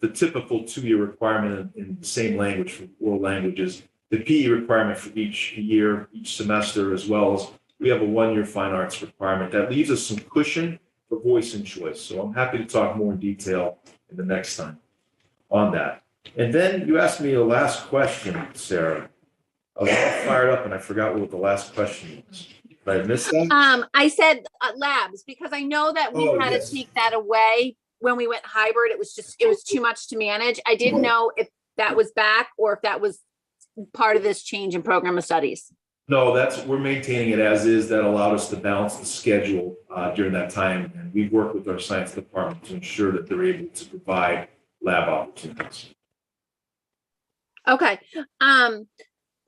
the typical 2-year requirement in the same language for world languages, the PE requirement for each year, each semester, as well as we have a 1-year fine arts requirement. That leaves us some cushion for voice and choice. So I'm happy to talk more in detail in the next time on that. And then you asked me a last question, Sarah. I was all fired up and I forgot what the last question was. Did I miss that? I said labs, because I know that we had to take that away when we went hybrid. It was too much to manage. I didn't know if that was back or if that was part of this change in program of studies. No, we're maintaining it as is. That allowed us to balance the schedule during that time. And we've worked with our science department to ensure that they're able to provide lab opportunities. Okay.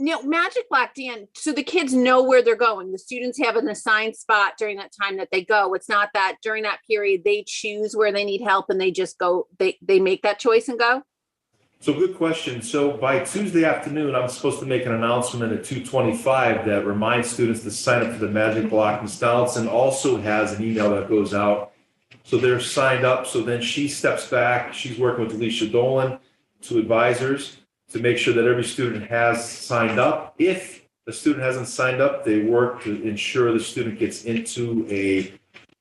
Magic Block, Dan, so the kids know where they're going. The students have an assigned spot during that time that they go. It's not that during that period they choose where they need help and they just go, they make that choice and go? So good question. So by Tuesday afternoon, I'm supposed to make an announcement at 2:25 that reminds students to sign up for the Magic Block. Ms. Donaldson also has an email that goes out. So they're signed up. So then she steps back. She's working with Alicia Dolan, 2 advisors, to make sure that every student has signed up. If the student hasn't signed up, they work to ensure the student gets into a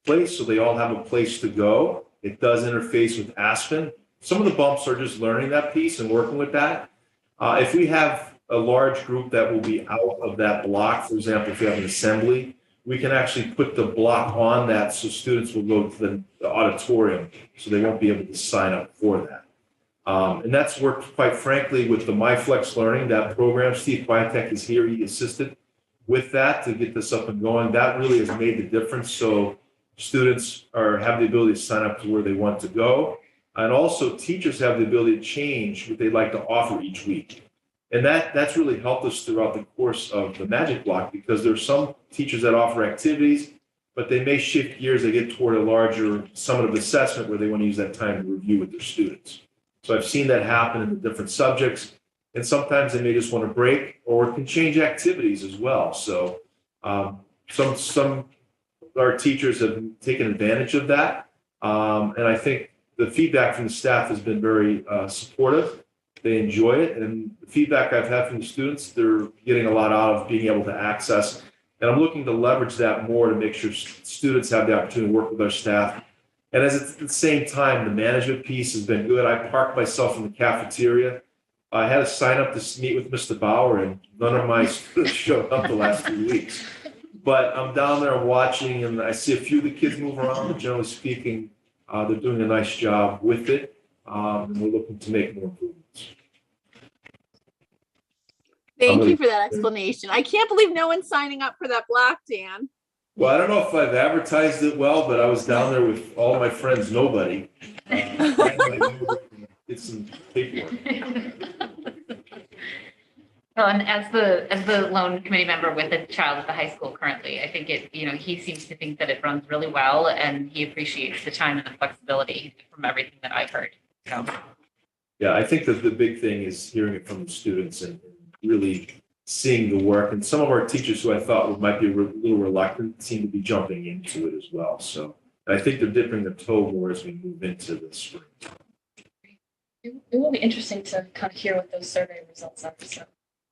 place so they all have a place to go. It does interface with Aspen. Some of the bumps are just learning that piece and working with that. If we have a large group that will be out of that block, for example, if we have an assembly, we can actually put the block on that so students will go to the auditorium, so they won't be able to sign up for that. And that's worked, quite frankly, with the MyFlex Learning, that program. Steve Kwiatek is here. He assisted with that to get this up and going. That really has made the difference. So students have the ability to sign up to where they want to go. And also teachers have the ability to change what they'd like to offer each week. And that's really helped us throughout the course of the Magic Block, because there's some teachers that offer activities, but they may shift gears. They get toward a larger summative assessment where they want to use that time to review with their students. So I've seen that happen in the different subjects. And sometimes they may just want to break, or can change activities as well. So some our teachers have taken advantage of that. And I think the feedback from the staff has been very supportive. They enjoy it. And the feedback I've had from the students, they're getting a lot out of being able to access. And I'm looking to leverage that more to make sure students have the opportunity to work with our staff. And at the same time, the management piece has been good. I parked myself in the cafeteria. I had to sign up to meet with Mr. Bauer, and none of my students showed up the last 2 weeks. But I'm down there watching, and I see a few of the kids move around. But generally speaking, they're doing a nice job with it. And we're looking to make more improvements. Thank you for that explanation. I can't believe no one's signing up for that block, Dan. Well, I don't know if I've advertised it well, but I was down there with all my friends, nobody. It's some paperwork. Well, and as the loan committee member with a child at the high school currently, I think he seems to think that it runs really well, and he appreciates the time and the flexibility from everything that I've heard. So. Yeah, I think that the big thing is hearing it from the students and really seeing the work. And some of our teachers who I thought might be a little reluctant seem to be jumping into it as well. So I think they're dipping their toe more as we move into the spring. It will be interesting to kind of hear what those survey results are. So.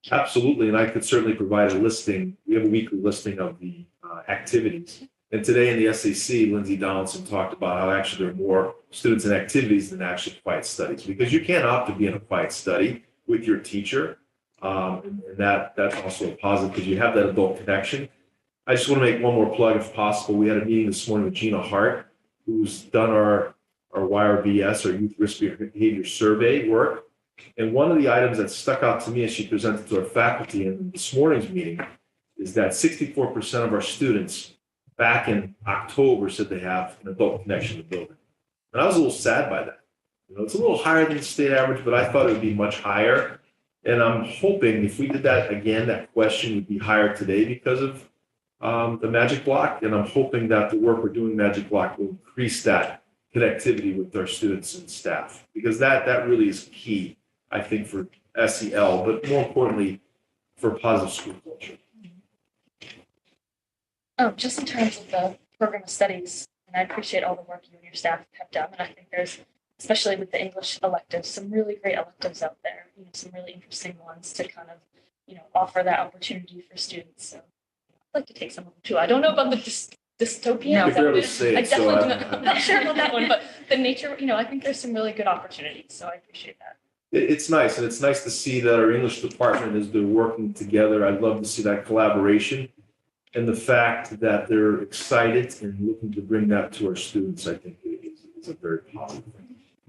Absolutely. And I could certainly provide a listing. We have a weekly listing of the activities. And today in the SAC, Lindsay Donaldson talked about how actually there are more students in activities than actually quiet studies, because you can't opt to be in a quiet study with your teacher. And that's also a positive because you have that adult connection. I just want to make one more plug if possible. We had a meeting this morning with Gina Hart, who's done our YRBS, our Youth Risk Behavior Survey work. And one of the items that stuck out to me as she presented to our faculty in this morning's meeting is that 64% of our students back in October said they have an adult connection to the building. And I was a little sad by that. It's a little higher than the state average, but I thought it would be much higher. And I'm hoping if we did that again, that question would be higher today because of the Magic Block. And I'm hoping that the work we're doing Magic Block will increase that connectivity with our students and staff, because that really is key, I think, for SEL, but more importantly, for positive school culture. Just in terms of the program of studies, and I appreciate all the work you and your staff have done. And I think there's, especially with the English electives, some really great electives out there, some really interesting ones to kind of, offer that opportunity for students. So I'd like to take some of them too. I don't know about the dystopian. I barely say it, so I'm not sure about that one, but the nature, I think there's some really good opportunities. So I appreciate that. It's nice. And it's nice to see that our English department has been working together. I'd love to see that collaboration. And the fact that they're excited and looking to bring that to our students, I think is a very positive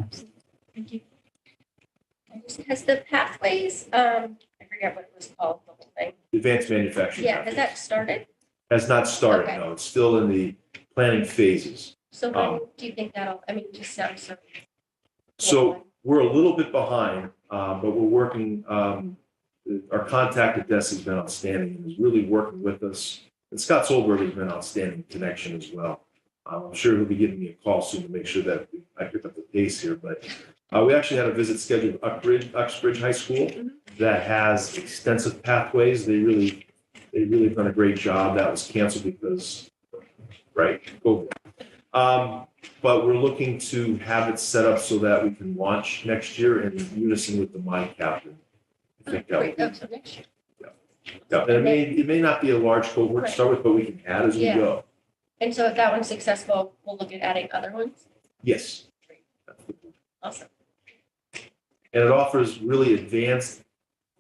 thing. Thank you. Has the pathways, I forget what it was called, the whole thing. Advanced manufacturing. Yeah, has that started? Has not started, Okay. no. It's still in the planning phases. So when do you think that'll, just sounds so. So we're a little bit behind, but we're working, our contact at DESE has been outstanding and is really working with us. And Scott Solberg has been outstanding connection as well. I'm sure he'll be giving me a call soon to make sure that I pick up the pace here. But we actually had a visit scheduled at Uxbridge High School that has extensive pathways. They really done a great job. That was canceled because, COVID. But we're looking to have it set up so that we can launch next year in unison with the Mind Captain think that would Great, be. so next year. Yeah, and it may not be a large cohort to start with, but we can add as we Yeah. go. And so if that one's successful, we'll look at adding other ones. Yes. Awesome. And it offers really advanced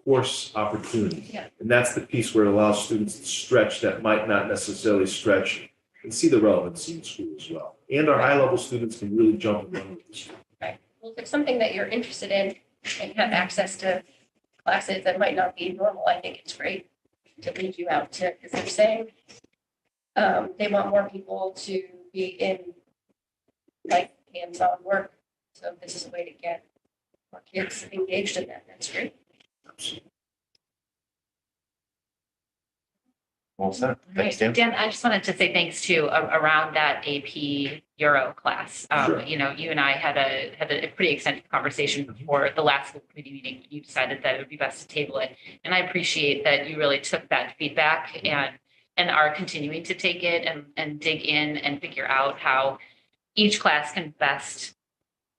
course opportunities. Yeah. And that's the piece where it allows students to stretch that might not necessarily stretch and see the relevancy in school as well. And our high-level students can really jump and run with this. Right. Well, if it's something that you're interested in and have access to classes that might not be normal, I think it's great to lead you out to, because they're saying they want more people to be in like hands-on work. So this is a way to get more kids engaged in that. That's great. Well said. Thanks, Right. Dan. Dan, I just wanted to say thanks too around that AP Euro class. Sure. You know, you and I had a pretty extensive conversation before the last school committee meeting. You decided that it would be best to table it. And I appreciate that you really took that feedback and are continuing to take it and dig in and figure out how each class can best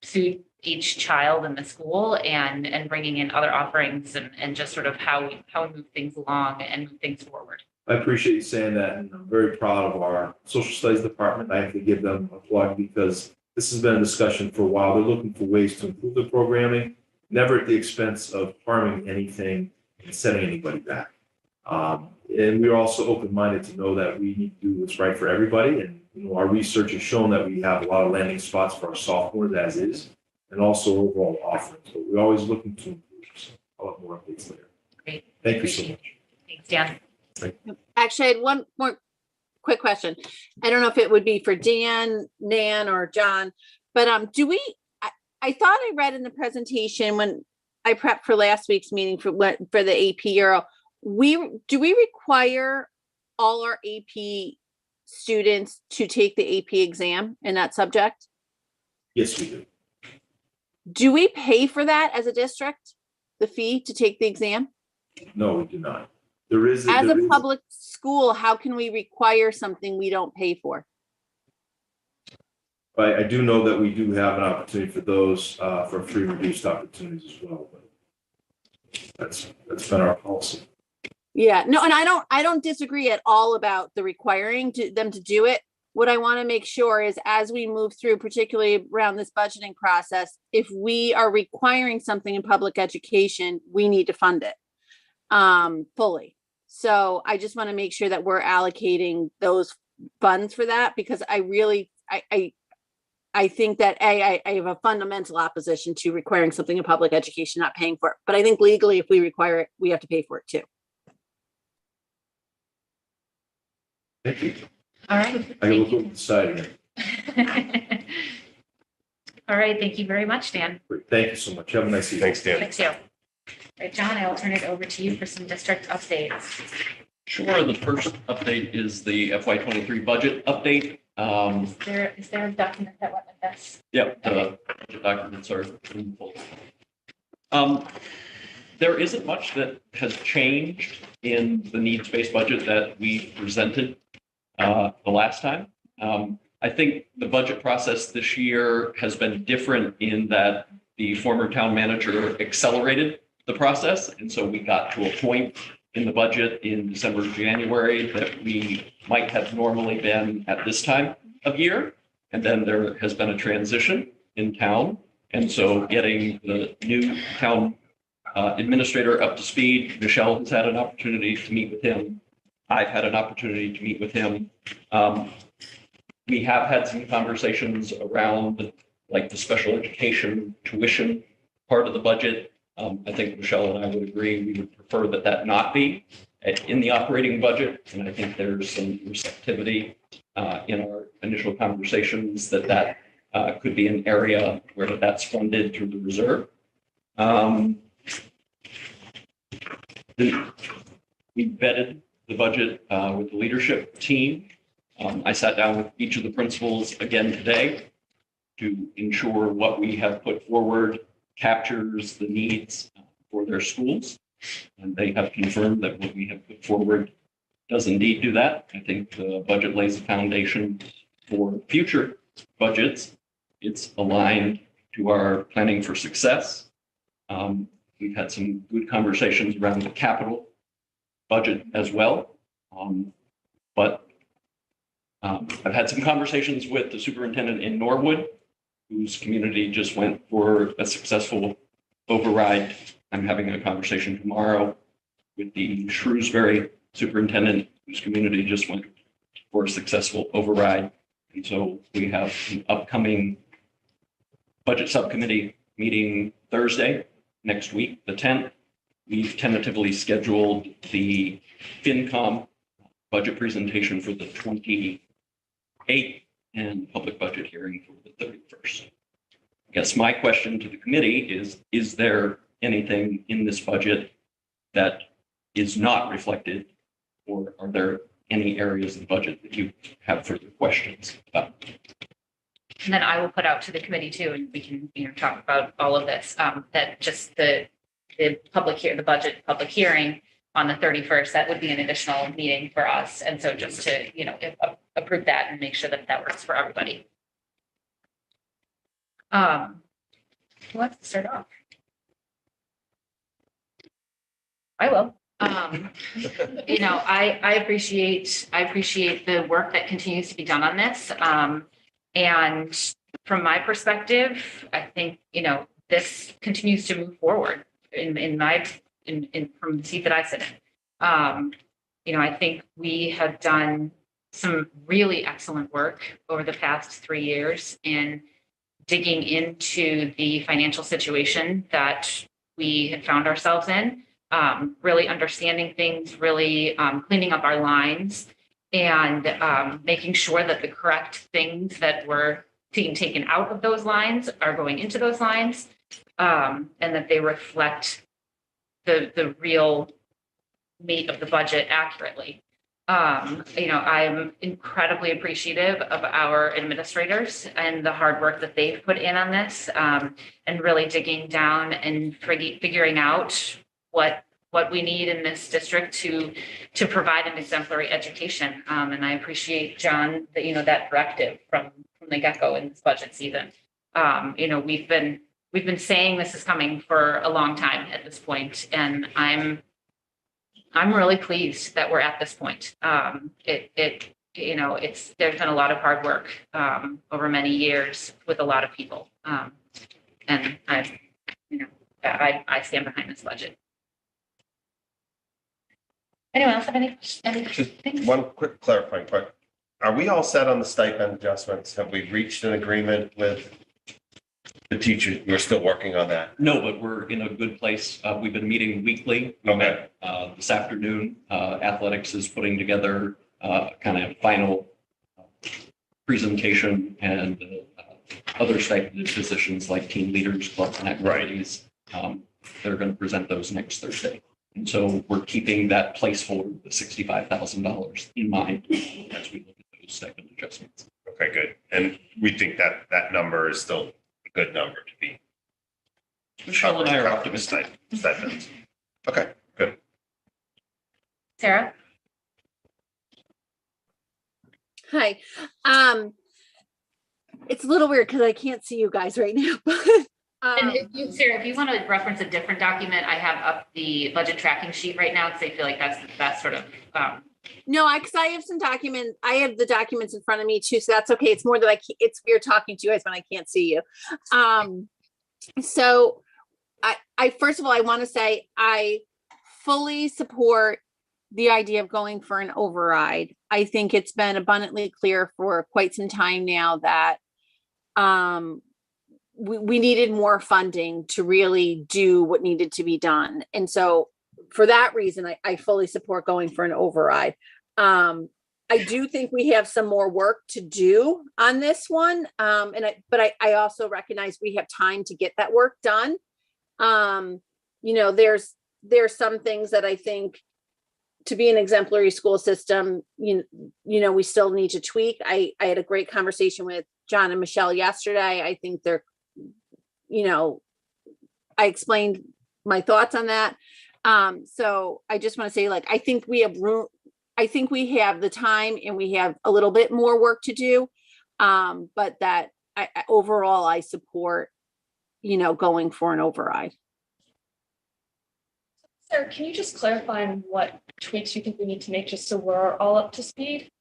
suit each child in the school and bringing in other offerings and just sort of how we move things along and move things forward. I appreciate you saying that, and I'm very proud of our social studies department. I have to give them a plug because this has been a discussion for a while. They're looking for ways to improve the programming, never at the expense of harming anything and setting anybody back. And we're also open-minded to know that we need to do what's right for everybody. And our research has shown that we have a lot of landing spots for our sophomores as is, and also overall offerings. But we're always looking to improve. So I'll have more updates later. Great. Thank you so Appreciate much. Thanks, Dan. Actually, I had one more quick question. I don't know if it would be for Dan, Nan, or John, but I thought I read in the presentation when I prepped for last week's meeting for the AP Euro, do we require all our AP students to take the AP exam in that subject? Yes, we do. Do we pay for that as a district, the fee to take the exam? No, we do not. There is. As there a is- public school, how can we require something we don't pay for? I do know that we do have an opportunity for those for free reduced opportunities as well. But that's been our policy. Yeah, no, and I don't disagree at all about the requiring them to do it. What I want to make sure is as we move through, particularly around this budgeting process, if we are requiring something in public education, we need to fund it fully. So I just want to make sure that we're allocating those funds for that because I really, I think that I have a fundamental opposition to requiring something in public education, not paying for it. But I think legally, if we require it, we have to pay for it too. Thank you. All right. I will Thank look over the side again. you. All right. Thank you very much, Dan. Great. Thank you so much. Have a nice evening. Thanks, Dan. Thanks, you. All right, John, I will turn it over to you for some district updates. Sure. The first update is the FY23 budget update. Is there a document that went with this? Yep, the documents are in full. There isn't much that has changed in the needs-based budget that we presented the last time. I think the budget process this year has been different in that the former town manager accelerated the process. And so we got to a point in the budget in December, January that we might have normally been at this time of year. And then there has been a transition in town. And so getting the new town administrator up to speed, Michelle has had an opportunity to meet with him. I've had an opportunity to meet with him. We have had some conversations around like the special education tuition part of the budget. I think Michelle and I would agree, we would prefer that that not be in the operating budget. And I think there's some receptivity in our initial conversations that could be an area where that's funded through the reserve. We vetted the budget with the leadership team. I sat down with each of the principals again today to ensure what we have put forward captures the needs for their schools. And they have confirmed that what we have put forward does indeed do that. I think the budget lays a foundation for future budgets. It's aligned to our planning for success. We've had some good conversations around the capital budget as well. But I've had some conversations with the superintendent in Norwood, whose community just went for a successful override. I'm having a conversation tomorrow with the Shrewsbury superintendent, whose community just went for a successful override. And so we have an upcoming budget subcommittee meeting Thursday next week, the 10th. We've tentatively scheduled the FinCom budget presentation for the 28th and public budget hearing for the 31st. I guess my question to the committee is there anything in this budget that is not reflected, or are there any areas of the budget that you have further questions about? And then I will put out to the committee too, and we can, talk about all of this, that just the budget public hearing on the 31st, that would be an additional meeting for us. And so just to, approve that and make sure that that works for everybody. Who wants to start off? I will. I appreciate the work that continues to be done on this. And from my perspective, I think, this continues to move forward from the seat that I sit in. I think we have done some really excellent work over the past 3 years in digging into the financial situation that we had found ourselves in, really understanding things, really cleaning up our lines, and making sure that the correct things that were being taken out of those lines are going into those lines, and that they reflect the real meat of the budget accurately. I'm incredibly appreciative of our administrators and the hard work that they've put in on this, and really digging down and figuring out what we need in this district to provide an exemplary education. And I appreciate, John, that, that directive from the get-go in this budget season. We've been saying this is coming for a long time at this point, and I'm really pleased that we're at this point. There's been a lot of hard work over many years with a lot of people, and I stand behind this budget. Anyone else have anything? One quick clarifying point. Are we all set on the stipend adjustments? Have we reached an agreement with the teachers? We're still working on that. No, but we're in a good place. We've been meeting weekly. We met this afternoon. Athletics is putting together kind of final presentation, and other stipended positions like team leaders, clubs, and activities. They're going to present those next Thursday. And so we're keeping that placeholder, the $65,000, in mind as we look at those stipend adjustments. Okay, good. And we think that number is still a good number to be. Michelle and I are optimistic. Stipends. Okay, good. Sarah? Hi. It's a little weird because I can't see you guys right now, but And Sarah, if you want to reference a different document, I have up the budget tracking sheet right now because I feel like that's the best sort of. no, because I have some documents. I have the documents in front of me too, so that's okay. It's more that it's weird talking to you guys when I can't see you. So I first of all, I want to say I fully support the idea of going for an override. I think it's been abundantly clear for quite some time now that we needed more funding to really do what needed to be done. And so for that reason, I fully support going for an override. I do think we have some more work to do on this one. But I also recognize we have time to get that work done. There's some things that I think to be an exemplary school system, we still need to tweak. I had a great conversation with John and Michelle yesterday. I think they're, I explained my thoughts on that. So I just want to say, I think we have room. I think we have the time and we have a little bit more work to do. But that overall, I support, going for an override. Sarah, can you just clarify on what tweaks you think we need to make just so we're all up to speed?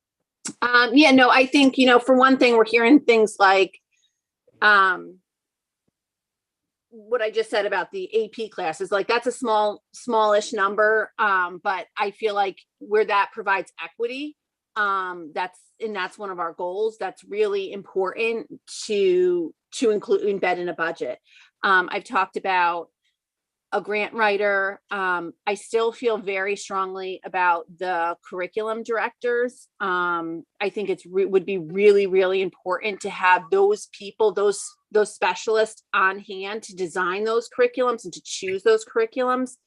Yeah, no, I think, for one thing, we're hearing things like, what I just said about the AP classes, like that's a smallish number. But I feel like where that provides equity, that's one of our goals. That's really important to embed in a budget. I've talked about a grant writer. I still feel very strongly about the curriculum directors. I think would be really, really important to have those people, those specialists on hand to design those curriculums and to choose those curriculums.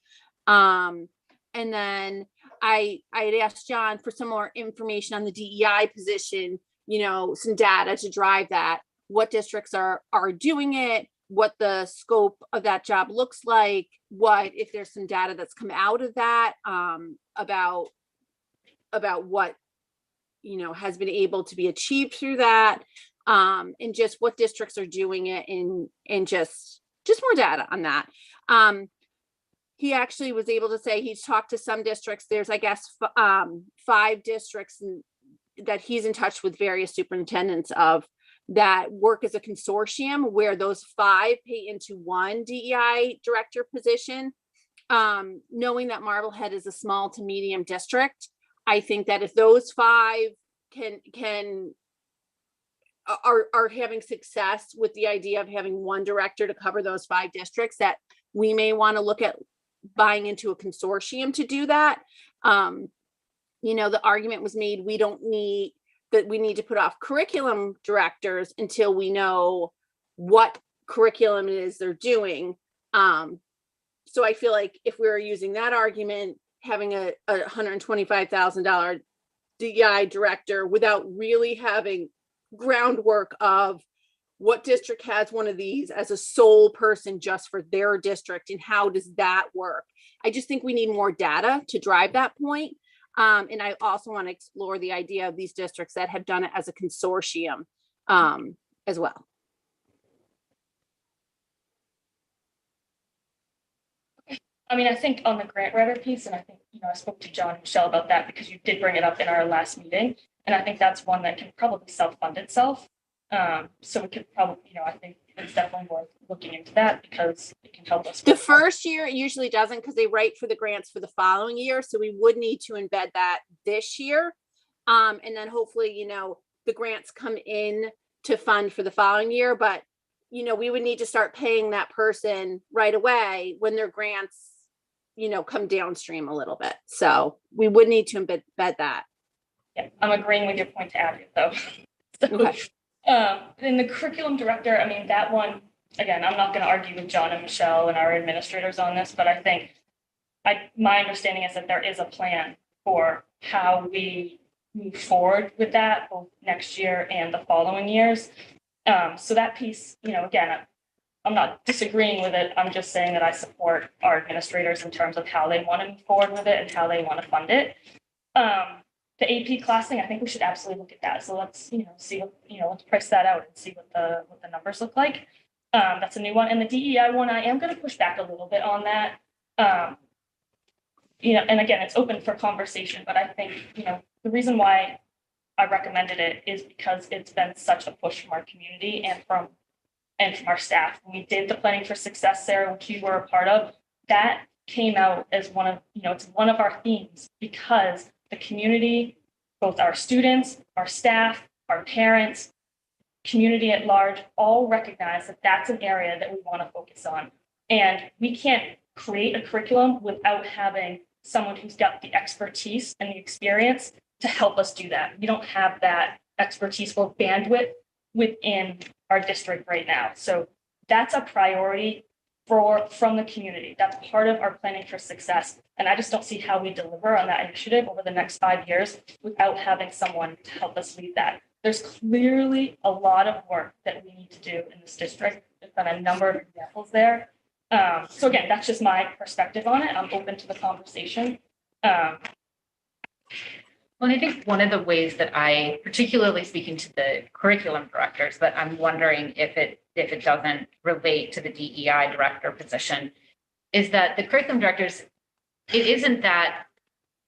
And then I had asked John for some more information on the DEI position, some data to drive that, what districts are doing it, what the scope of that job looks like, if there's some data that's come out of that, about what, has been able to be achieved through that, and just what districts are doing it and just more data on that. He actually was able to say he's talked to some districts. There's, I guess, 5 districts that he's in touch with various superintendents of that work as a consortium where those 5 pay into one DEI director position. Knowing that Marblehead is a small to medium district, I think that if those 5 are having success with the idea of having one director to cover those 5 districts, that we may want to look at buying into a consortium to do that. The argument was made, we need to put off curriculum directors until we know what curriculum it is they're doing. So I feel like if we were using that argument, having a $125,000 DEI director without really having groundwork of what district has one of these as a sole person just for their district and how does that work? I just think we need more data to drive that point. And I also want to explore the idea of these districts that have done it as a consortium as well. I mean, I think on the grant writer piece, and I think, I spoke to John and Michelle about that because you did bring it up in our last meeting. And I think that's one that can probably self-fund itself. So we could probably, I think it's definitely worth looking into that because it can help us. The first year it usually doesn't because they write for the grants for the following year. So we would need to embed that this year. And then hopefully, the grants come in to fund for the following year. But, we would need to start paying that person right away when their grants, come downstream a little bit. So we would need to embed that. Yeah, I'm agreeing with your point to add it though. Okay. And the curriculum director, I mean, that one, again, I'm not going to argue with John and Michelle and our administrators on this, but I think my understanding is that there is a plan for how we move forward with that both next year and the following years. So that piece, again, I'm not disagreeing with it. I'm just saying that I support our administrators in terms of how they want to move forward with it and how they want to fund it. The AP classing, I think we should absolutely look at that. So let's, see, let's price that out and see what the numbers look like. That's a new one. And the DEI one, I am going to push back a little bit on that. And again, it's open for conversation, but I think, the reason why I recommended it is because it's been such a push from our community and from our staff. When we did the Planning for Success, Sarah, which you were a part of, that came out as one of, it's one of our themes because the community, both our students, our staff, our parents, community at large, all recognize that that's an area that we want to focus on. And we can't create a curriculum without having someone who's got the expertise and the experience to help us do that. We don't have that expertise or bandwidth within our district right now. So that's a priority from the community. That's part of our Planning for Success. And I just don't see how we deliver on that initiative over the next 5 years without having someone to help us lead that. There's clearly a lot of work that we need to do in this district. There's been a number of examples there. So again, that's just my perspective on it. I'm open to the conversation. Well, I think one of the ways that I, particularly speaking to the curriculum directors, but I'm wondering if it doesn't relate to the DEI director position, is that the curriculum directors it isn't that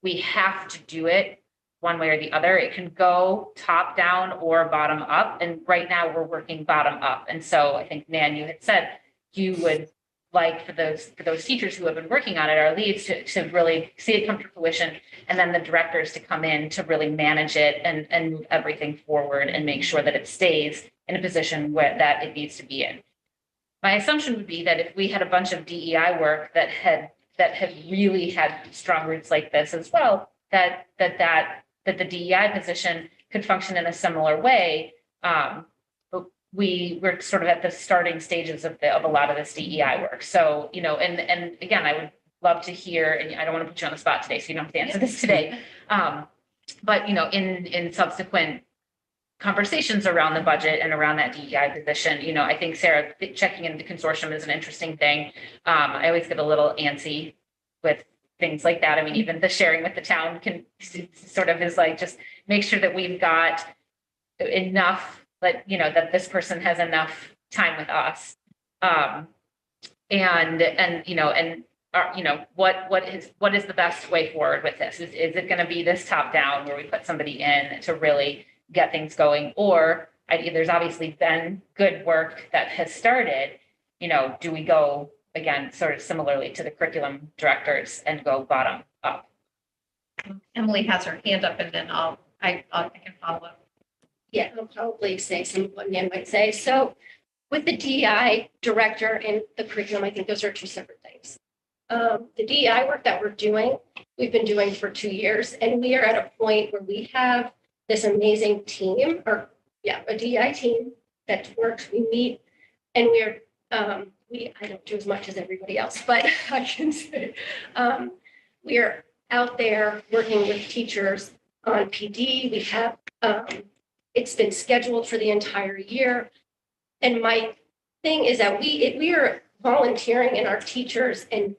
we have to do it one way or the other. It can go top down or bottom up. And right now we're working bottom up. And so I think, Nan, you had said you would like for those teachers who have been working on it, our leads, to really see it come to fruition, and then the directors to come in to really manage it and move everything forward and make sure that it stays in a position where that it needs to be in. My assumption would be that if we had a bunch of DEI work that had really had strong roots like this as well, that the DEI position could function in a similar way. But we're sort of at the starting stages of a lot of this DEI work. So, and again, I would love to hear, and I don't want to put you on the spot today, so you don't have to answer this today. But, in subsequent conversations around the budget and around that DEI position, I think, Sarah, checking into the consortium is an interesting thing. I always get a little antsy with things like that. I mean, even the sharing with the town can sort of is like, just make sure that we've got enough, that this person has enough time with us. What is the best way forward with this? Is it going to be this top down where we put somebody in to really get things going? Or there's obviously been good work that has started, do we go again, sort of similarly to the curriculum directors and go bottom up? Emily has her hand up, and then I can follow up. Yeah, I'll probably say some of what Nan might say. So with the DEI director and the curriculum, I think those are two separate things. The DEI work that we're doing, we've been doing for 2 years, and we are at a point where we have this amazing team, a DEI team that works. We meet, and I don't do as much as everybody else, but I can say we are out there working with teachers on PD. We have, it's been scheduled for the entire year. And my thing is that we are volunteering, and our teachers and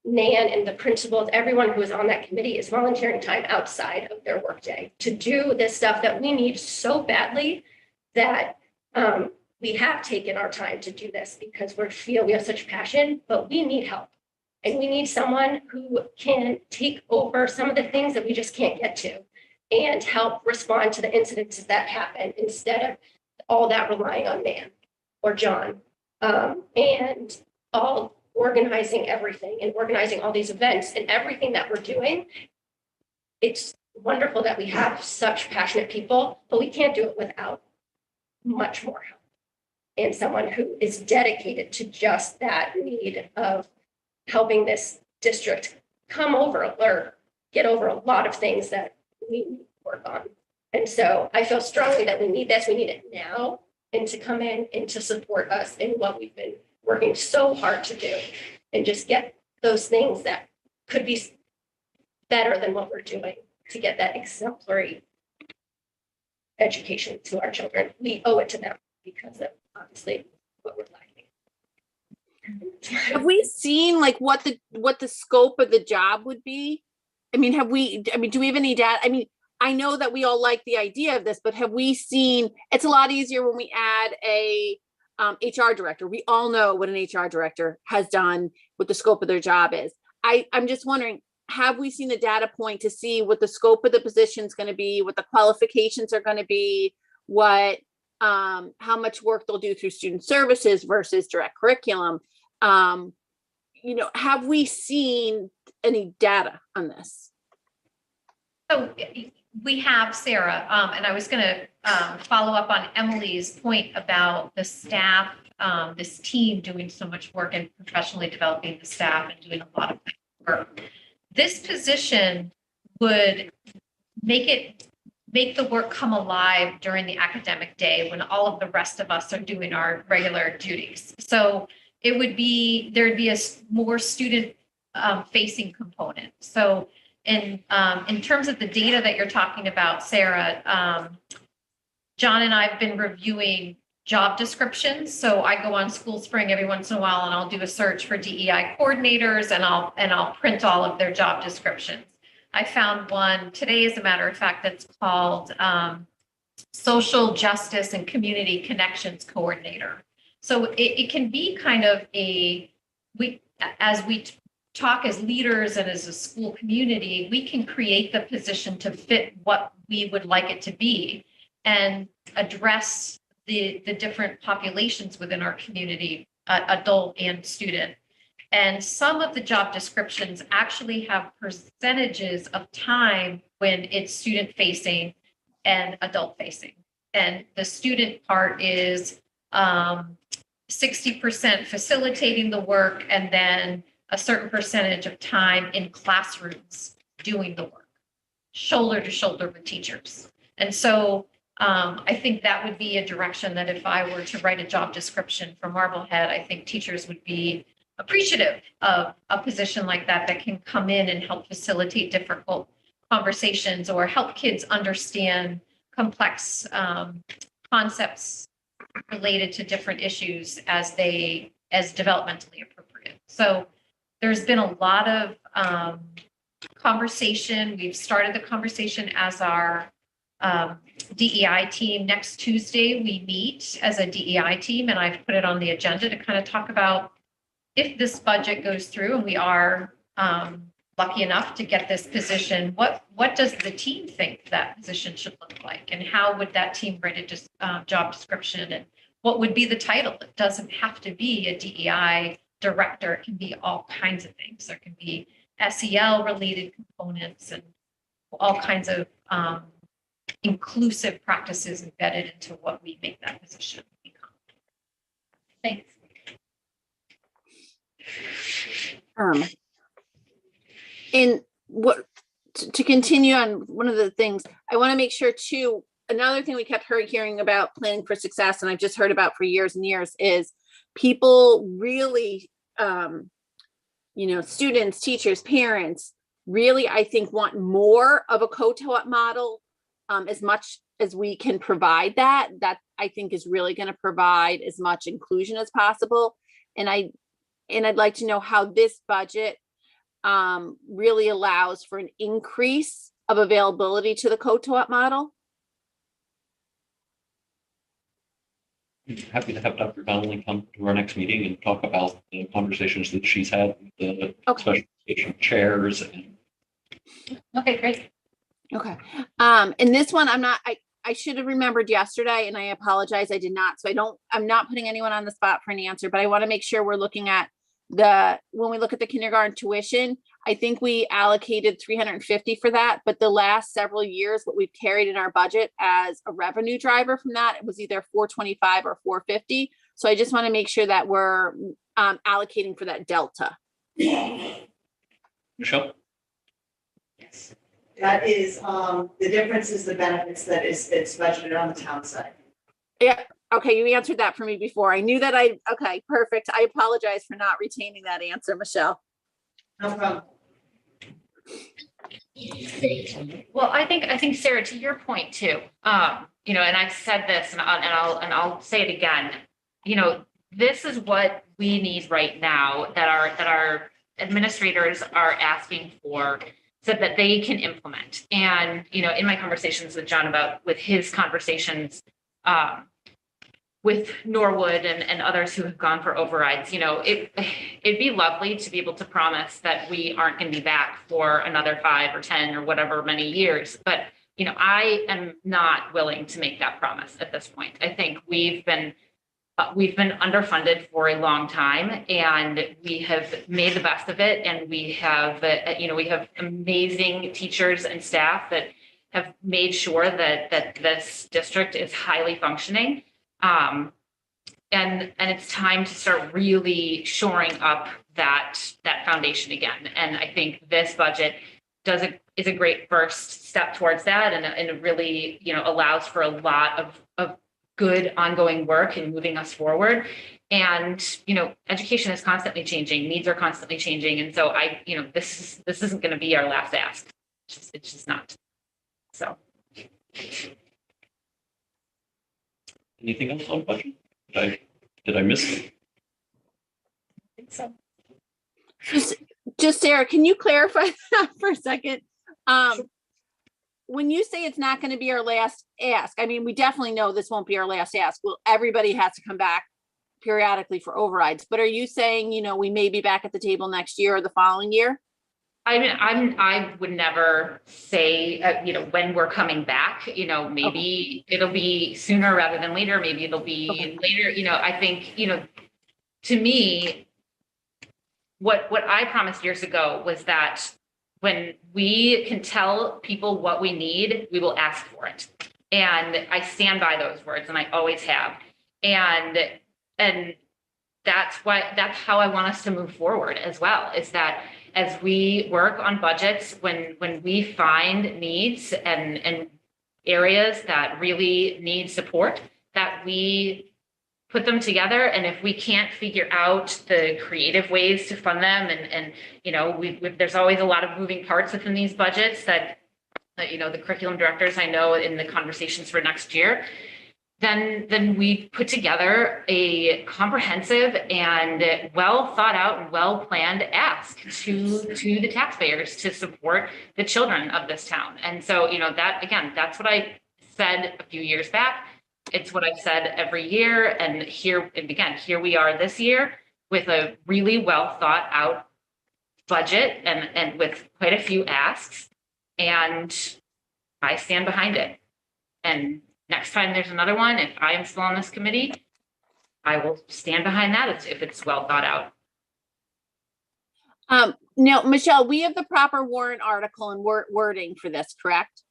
Nan and the principals, everyone who is on that committee is volunteering time outside of their workday to do this stuff that we need so badly, that we have taken our time to do this because we feel we have such passion, but we need help. And we need someone who can take over some of the things that we just can't get to and help respond to the incidences that happen, instead of all that relying on Nan or John, and all organizing everything and organizing all these events and everything that we're doing. It's wonderful that we have such passionate people, but we can't do it without much more help and someone who is dedicated to just that need of helping this district come over or get over a lot of things that we work on. And so I feel strongly that we need this. We need it now, and to come in and to support us in what we've been working so hard to do, and just get those things that could be better than what we're doing to get that exemplary education to our children. We owe it to them because of obviously what we're lacking. Have we seen like what the scope of the job would be? Do we have any data? I know that we all like the idea of this, but have we seen, it's a lot easier when we add a HR director. We all know what an HR director has done, what the scope of their job is. I'm just wondering, have we seen a data point to see what the scope of the position is going to be, what the qualifications are going to be, how much work they'll do through student services versus direct curriculum? Have we seen any data on this? So we have, Sarah, and I was going to follow up on Emily's point about the staff, this team doing so much work and professionally developing the staff and doing a lot of work. This position would make the work come alive during the academic day when all of the rest of us are doing our regular duties. So there'd be a more student facing component. So in terms of the data that you're talking about, Sarah, John and I have been reviewing job descriptions. So I go on School Spring every once in a while, and I'll do a search for DEI coordinators, and I'll print all of their job descriptions. I found one today, as a matter of fact, that's called Social Justice and Community Connections Coordinator. So it can be kind of as we talk as leaders and as a school community, we can create the position to fit what we would like it to be and address the different populations within our community, adult and student. And some of the job descriptions actually have percentages of time when it's student facing and adult facing. And the student part is 60% facilitating the work and then a certain percentage of time in classrooms doing the work, shoulder to shoulder with teachers. And so I think that would be a direction that if I were to write a job description for Marblehead, I think teachers would be appreciative of a position like that that can come in and help facilitate difficult conversations or help kids understand complex concepts related to different issues as developmentally appropriate. So there's been a lot of conversation. We've started the conversation as our DEI team. Next Tuesday, we meet as a DEI team, and I've put it on the agenda to kind of talk about if this budget goes through and we are lucky enough to get this position, what does the team think that position should look like? And how would that team write a job description? And what would be the title? It doesn't have to be a DEI director. It can be all kinds of things. There can be SEL related components and all kinds of inclusive practices embedded into what we make that position become. Thanks. And what to continue on one of the things I want to make sure too, another thing we kept hearing about planning for success, and I've just heard about for years and years, is people really, students, teachers, parents really, I think, want more of a co-op model. As much as we can provide that I think is really going to provide as much inclusion as possible. And I'd like to know how this budget really allows for an increase of availability to the co-op model. Happy to have Dr. Donnelly come to our next meeting and talk about the conversations that she's had with the special education chairs. Okay, great. Okay. And this one, I should have remembered yesterday, and I apologize, I did not. So I'm not putting anyone on the spot for an answer, but I want to make sure we're looking at when we look at the kindergarten tuition, I think we allocated 350 for that, but the last several years, what we've carried in our budget as a revenue driver from that, it was either 425 or 450. So I just want to make sure that we're allocating for that delta. Michelle? Yes. That is, the difference is the benefits that it's budgeted on the town side. Yeah. Okay. You answered that for me before. I knew that okay, perfect. I apologize for not retaining that answer, Michelle. No problem. Well, I think Sarah, to your point too, and I've said this and I'll say it again, this is what we need right now that our administrators are asking for, so that they can implement. And, in my conversations with John with his conversations with Norwood and others who have gone for overrides, it'd be lovely to be able to promise that we aren't going to be back for another 5 or 10 or whatever many years. But, I am not willing to make that promise at this point. I think we've been underfunded for a long time, and we have made the best of it. And we have, we have amazing teachers and staff that have made sure that this district is highly functioning. And it's time to start really shoring up that foundation again. And I think this budget is a great first step towards that, and it really, allows for a lot of good ongoing work and moving us forward. And, education is constantly changing, needs are constantly changing. And so this isn't going to be our last ask. It's just not. So. Anything else on budget? Did I miss it? I think so. Just Sarah, can you clarify that for a second? When you say it's not going to be our last ask, I mean, we definitely know this won't be our last ask. Well, everybody has to come back periodically for overrides, but are you saying, you know, we may be back at the table next year or the following year? I would never say, when we're coming back, maybe it'll be sooner rather than later. Maybe it'll be later, I think, to me, what I promised years ago was that when we can tell people what we need, we will ask for it. And I stand by those words, and I always have. And that's how I want us to move forward as well, is that as we work on budgets, when we find needs and areas that really need support, that we put them together. And if we can't figure out the creative ways to fund them, and there's always a lot of moving parts within these budgets that the curriculum directors, I know in the conversations for next year, then we put together a comprehensive and well thought out and well planned ask to the taxpayers to support the children of this town. And so, that's what I said a few years back. It's what I've said every year. And here we are this year with a really well thought out budget and with quite a few asks. And I stand behind it. And next time there's another one, if I am still on this committee, I will stand behind that if it's well thought out. Now, Michelle, we have the proper warrant article and wording for this, correct?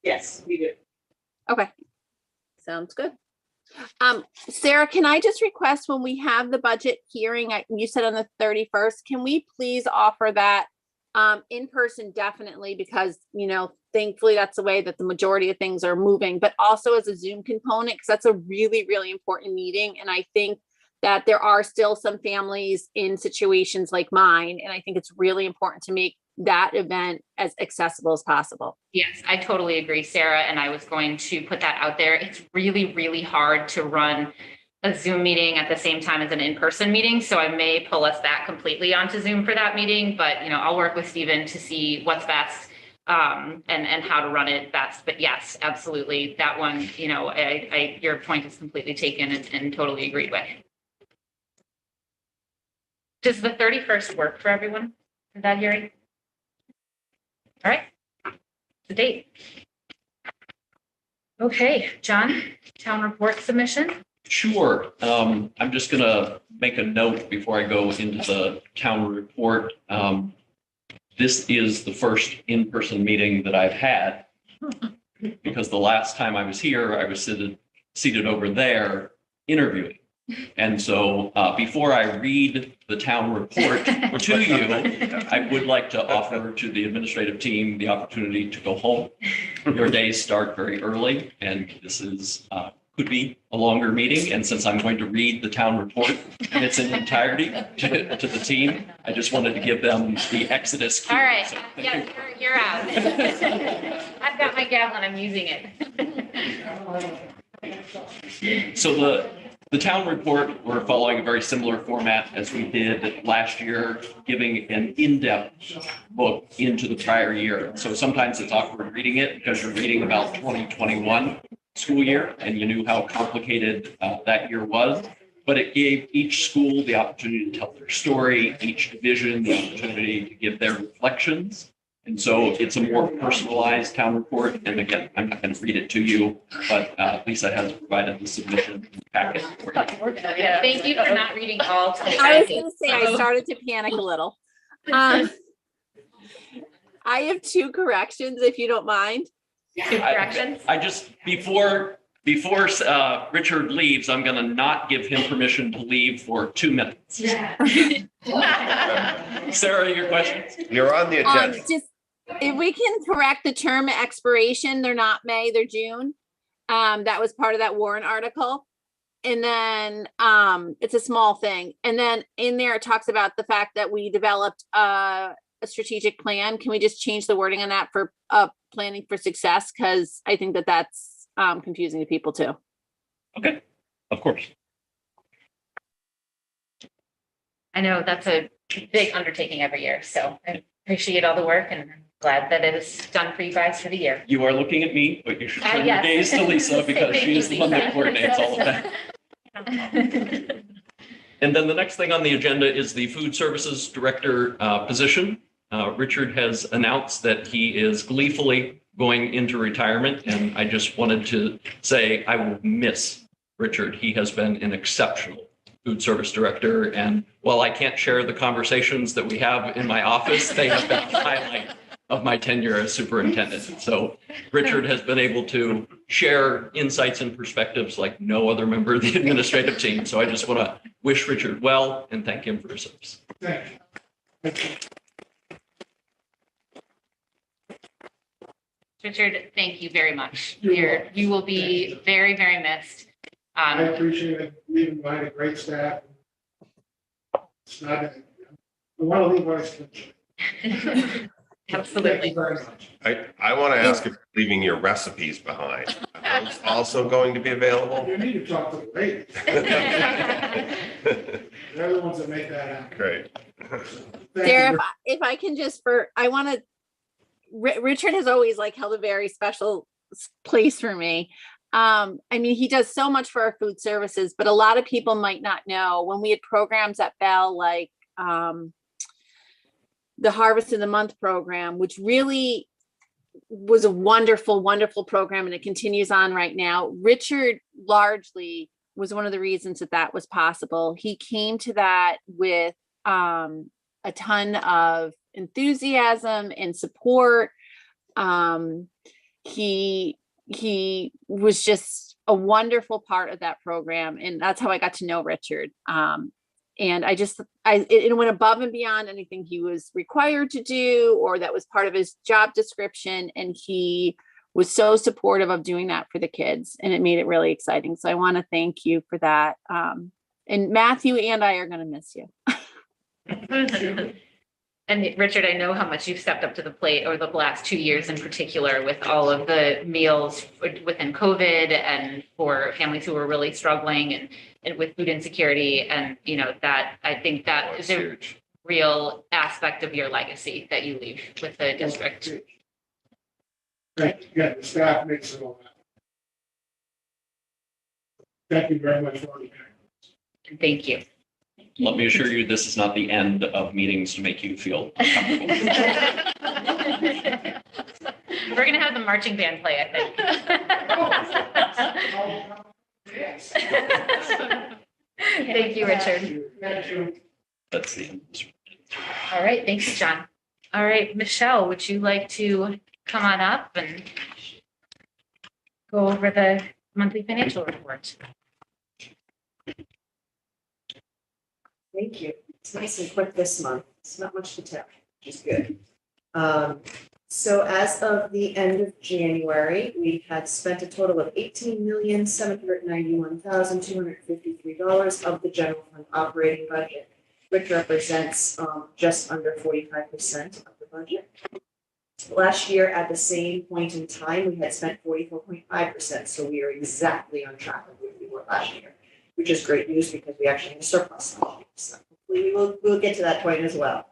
Yes, we do. Okay, sounds good. Sarah, can I just request when we have the budget hearing, you said on the 31st, can we please offer that in person? Definitely, because, thankfully that's the way that the majority of things are moving, but also as a Zoom component, because that's a really, really important meeting. And I think that there are still some families in situations like mine. And I think it's really important to make that event as accessible as possible. Yes, I totally agree, Sarah. And I was going to put that out there. It's really, really hard to run a Zoom meeting at the same time as an in-person meeting. So I may pull us back completely onto Zoom for that meeting, but I'll work with Stephen to see what's best and how to run it best. But yes, absolutely. That one, your point is completely taken and totally agreed with. Does the 31st work for everyone? Is that hearing? All right, the date. Okay, John, town report submission. Sure. I'm just going to make a note before I go into the town report. This is the first in-person meeting that I've had, because the last time I was here, I was seated over there interviewing. And so before I read the town report to you, I would like to offer to the administrative team the opportunity to go home. Your days start very early, and this is could be a longer meeting. And since I'm going to read the town report in its entirety to the team, I just wanted to give them the exodus cue. All right. So, Yes, you're out. I've got my gavel and I'm using it. So the town report, we're following a very similar format as we did last year, giving an in-depth look into the prior year. So sometimes it's awkward reading it because you're reading about 2021 school year and you knew how complicated that year was. But it gave each school the opportunity to tell their story, each division the opportunity to give their reflections. And so it's a more personalized town report. And again, I'm not going to read it to you, but Lisa has provided the submission in the packet for you. Yeah, thank you for not reading all 25 I was going to say, I started to panic a little. I have 2 corrections, if you don't mind. 2 corrections. I just, before Richard leaves, I'm going to not give him permission to leave for 2 minutes. Sarah, your questions? You're on the agenda. Just if we can correct the term expiration, they're not May, they're June. That was part of that warrant article. And then it's a small thing. And then in there, it talks about the fact that we developed a strategic plan. Can we just change the wording on that for planning for success? Because I think that that's confusing to people too. Okay, of course. I know that's a big undertaking every year, so I appreciate all the work and I'm glad that it is done for you guys for the year. You are looking at me, but you should turn your Yes. gaze to Lisa because she is the one that coordinates all of that. And then the next thing on the agenda is the food services director position. Richard has announced that he is gleefully going into retirement, and I just wanted to say I will miss Richard. He has been an exceptional food service director, and while I can't share the conversations that we have in my office, they have been the highlight of my tenure as superintendent. So Richard has been able to share insights and perspectives like no other member of the administrative team. So I just want to wish Richard well and thank him for his service. Thank you. Thank you. Richard, thank you very much. You're You will be very, very missed. I appreciate it. Leaving behind a great staff. It's not, I want to leave my Thank Absolutely. you very much. I want to ask if you're leaving your recipes behind. Are those also going to be available? You need to talk to the ladies. They're the ones that make that happen. Great. Thank Dara, you. if I can just I want to, Richard has always like held a very special place for me. I mean, he does so much for our food services, but a lot of people might not know when we had programs at Bell, like the Harvest of the Month program, which really was a wonderful, wonderful program. And it continues on right now. Richard largely was one of the reasons that was possible. He came to that with a ton of enthusiasm and support. He was just a wonderful part of that program. And that's how I got to know Richard. And it went above and beyond anything he was required to do, or that was part of his job description. And he was so supportive of doing that for the kids, and it made it really exciting. So I want to thank you for that. And Matthew and I are going to miss you. And Richard, I know how much you've stepped up to the plate over the last 2 years in particular with all of the meals within COVID and for families who were really struggling and with food insecurity. And, you know, that I think that is a Huge. real aspect of your legacy that you leave with the district. Thank you. Yeah, the staff makes it all happen. Thank you very much for all your time. Thank you. Let me assure you, this is not the end of meetings to make you feel comfortable. We're going to have the marching band play, I think. Yes. Thank you, Richard. Thank you. That's the end. All right, thanks, John. All right, Michelle, would you like to come on up and go over the monthly financial report? Thank you. It's nice and quick this month. It's not much to tell, which is good. So as of the end of January, we had spent a total of $18,791,253 of the general fund operating budget, which represents just under 45% of the budget. Last year, at the same point in time, we had spent 44.5%, so we are exactly on track with where we were last year, which is great news because we actually have a surplus last year. So hopefully we'll get to that point as well.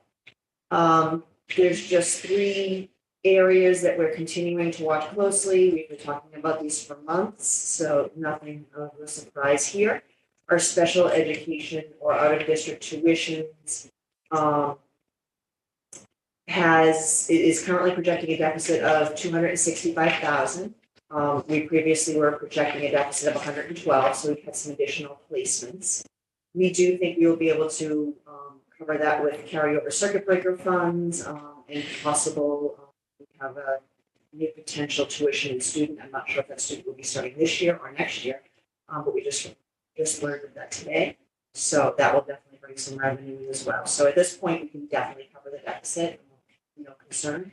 There's just 3 areas that we're continuing to watch closely. We've been talking about these for months, so nothing of a surprise here. Our special education or out-of-district tuitions is currently projecting a deficit of $265,000. We previously were projecting a deficit of 112, so we've had some additional placements. We do think we will be able to cover that with carryover circuit breaker funds and possible, we have a new potential tuition and student. I'm not sure if that student will be starting this year or next year, but we just learned of that today. So that will definitely bring some revenue as well. So at this point, we can definitely cover the deficit, no concern.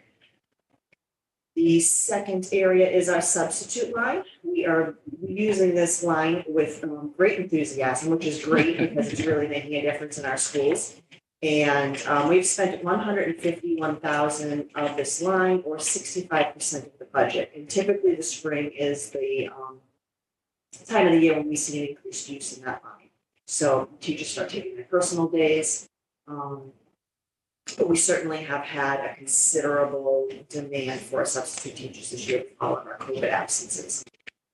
The second area is our substitute line. We are using this line with great enthusiasm, which is great because it's really making a difference in our schools. And we've spent $151,000 of this line, or 65% of the budget. And typically the spring is the time of the year when we see an increased use in that line. So teachers start taking their personal days. But we certainly have had a considerable demand for substitute teachers this year with all of our COVID absences.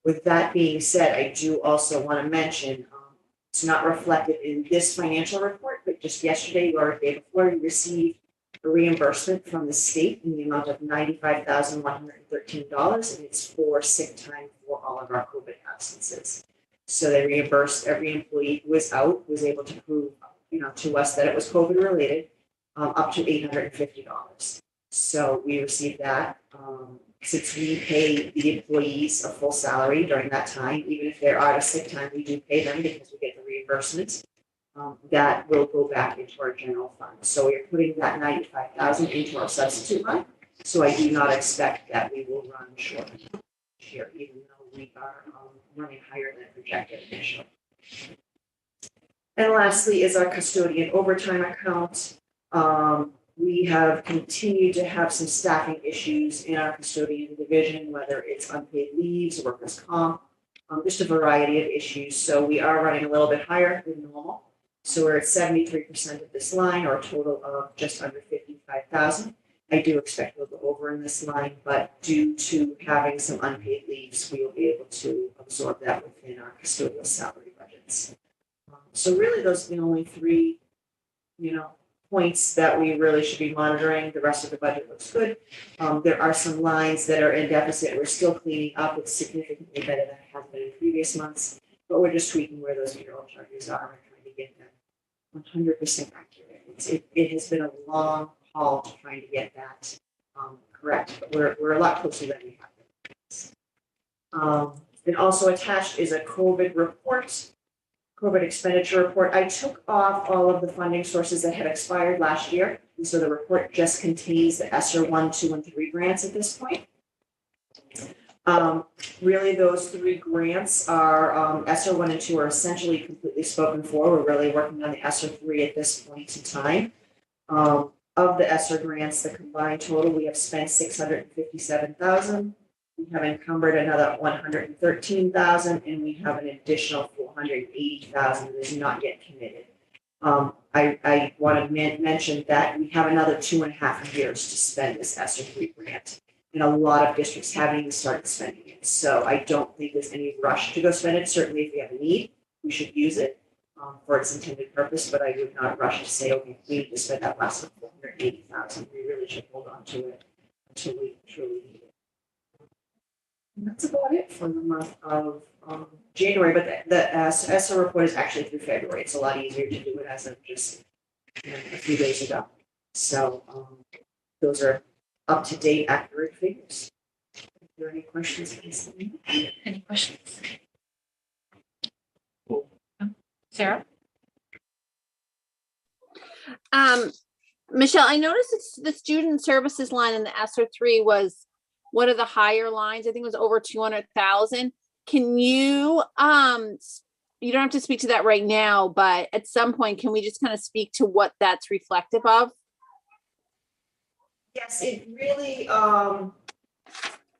With that being said, I do also want to mention It's not reflected in this financial report, but just yesterday or the day before, we received a reimbursement from the state in the amount of $95,113, and it's for sick time for all of our COVID absences. So they reimbursed every employee who was out, was able to prove, to us that it was COVID related, up to $850. So we received that. Since we pay the employees a full salary during that time, even if they're out of sick time, we do pay them because we get the reimbursements. That will go back into our general fund. So we're putting that 95,000 into our substitute line. So I do not expect that we will run short here, even though we are running higher than projected initially. And lastly is our custodian overtime account. We have continued to have some staffing issues in our custodian division, whether it's unpaid leaves, workers' comp, just a variety of issues. So we are running a little bit higher than normal. So we're at 73% of this line, or a total of just under 55,000. I do expect we'll go over in this line, but due to having some unpaid leaves, we will be able to absorb that within our custodial salary budgets. So really, those are the only three, points that we really should be monitoring. The rest of the budget looks good. There are some lines that are in deficit. We're still cleaning up. It's significantly better than it has been in previous months, but we're just tweaking where those payroll charges are and trying to get them 100% accurate. It has been a long haul to trying to get that correct, but we're a lot closer than we have been. And also attached is a COVID report. COVID expenditure report. I took off all of the funding sources that had expired last year. And so the report just contains the ESSER 1, 2, and 3 grants at this point. Really, those 3 grants are ESSER 1 and 2 are essentially completely spoken for. We're really working on the ESSER 3 at this point in time. Of the ESSER grants, the combined total, we have spent $657,000. We have encumbered another $113,000, and we have an additional $480,000 that is not yet committed. I want to mention that we have another 2.5 years to spend this ESSER 3 grant, and a lot of districts haven't even started spending it. So I don't think there's any rush to go spend it. Certainly, if we have a need, we should use it for its intended purpose. But I would not rush to say, okay, we need to spend that last $480,000. We really should hold on to it until we truly need it. And that's about it for the month of January, but the ESSER report is actually through February. It's a lot easier to do it as of just a few days ago. So those are up-to-date, accurate figures. Are there any questions, please? Any questions? Sarah? Michelle, I noticed the student services line in the ESSER 3 was one of the higher lines. I think it was over 200,000. Can you, you don't have to speak to that right now, but at some point, can we just kind of speak to what that's reflective of? Yes, it really,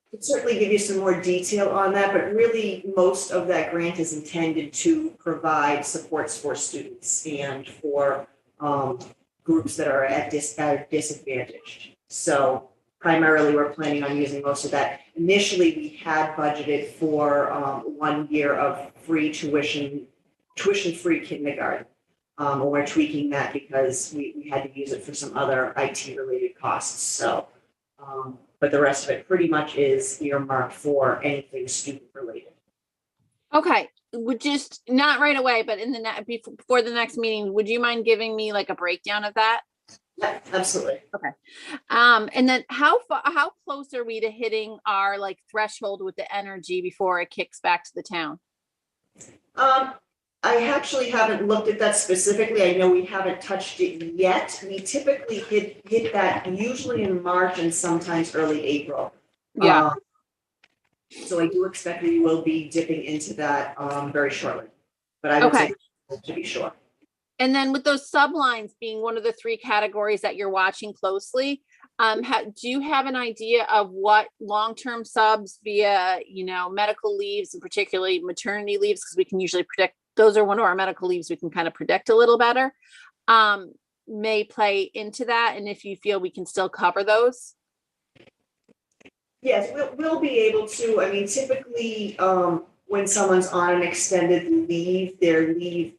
could certainly give you some more detail on that, but really most of that grant is intended to provide supports for students and for groups that are at disadvantaged. So primarily, we're planning on using most of that. Initially, we had budgeted for 1 year of free tuition-free kindergarten. And we're tweaking that because we had to use it for some other IT-related costs. So, but the rest of it pretty much is earmarked for anything student-related. Okay, would just not right away, but in the before the next meeting, would you mind giving me like a breakdown of that? Yeah, absolutely. Okay. And then how close are we to hitting our like threshold with the energy before it kicks back to the town? I actually haven't looked at that specifically. I know we haven't touched it yet. We typically hit that usually in March and sometimes early April. Yeah. So I do expect we will be dipping into that very shortly. But I would say to be sure. And then with those sublines being one of the 3 categories that you're watching closely, do you have an idea of what long-term subs via, medical leaves and particularly maternity leaves, because we can usually predict, those are one of our medical leaves we can kind of predict a little better, may play into that, and if you feel we can still cover those? Yes, we'll be able to. I mean, typically, when someone's on an extended leave, their leave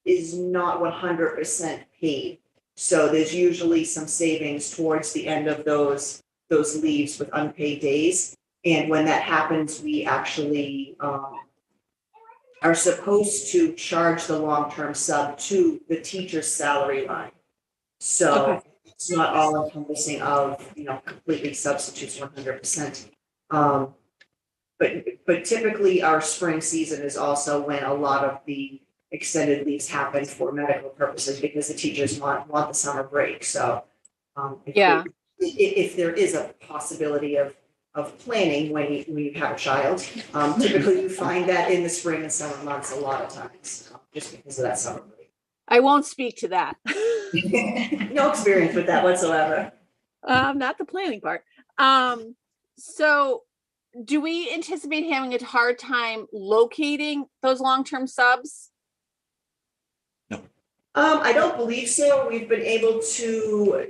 is not 100% paid. So there's usually some savings towards the end of those leaves with unpaid days. And when that happens, we actually are supposed to charge the long-term sub to the teacher's salary line. So it's not all encompassing of, completely substitutes 100%. But typically our spring season is also when a lot of the extended leaves happen for medical purposes because the teachers want the summer break. So if there is a possibility of planning when you have a child, typically you find that in the spring and summer months a lot of times, just because of that summer break. I won't speak to that. No experience with that whatsoever. Not the planning part. So do we anticipate having a hard time locating those long-term subs? I don't believe so. We've been able to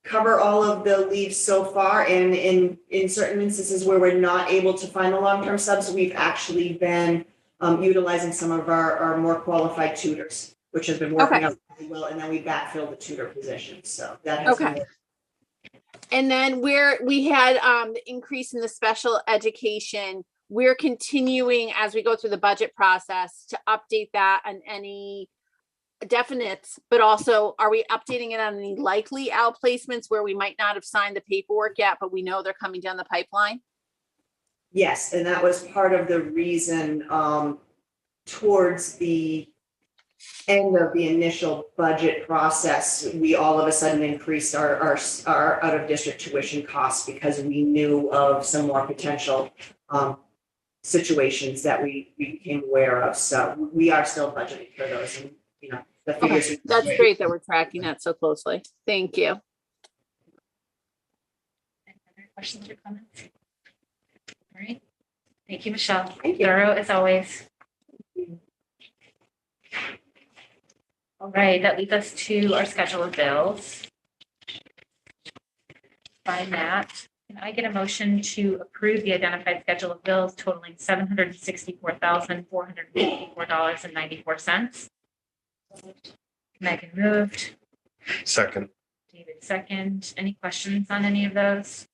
cover all of the leaves so far, and in certain instances where we're not able to find the long-term subs, we've actually been utilizing some of our more qualified tutors, which has been working out really well, and then we backfilled the tutor positions. So that has been. And then where we had the increase in the special education, we're continuing as we go through the budget process to update that on any definites, but also are we updating it on any likely outplacements where we might not have signed the paperwork yet, but we know they're coming down the pipeline? Yes, and that was part of the reason towards the end of the initial budget process, we all of a sudden increased our out of district tuition costs because we knew of some more potential situations that we became aware of. So we are still budgeting for those, and the figures. That's great that we're tracking that so closely. Thank you. Any other questions or comments? All right. Thank you, Michelle. Thank you. Thorough as always. All right, that leads us to our schedule of bills. Find that. Can I get a motion to approve the identified schedule of bills totaling $764,454.94? Megan moved. Second. David second. Any questions on any of those?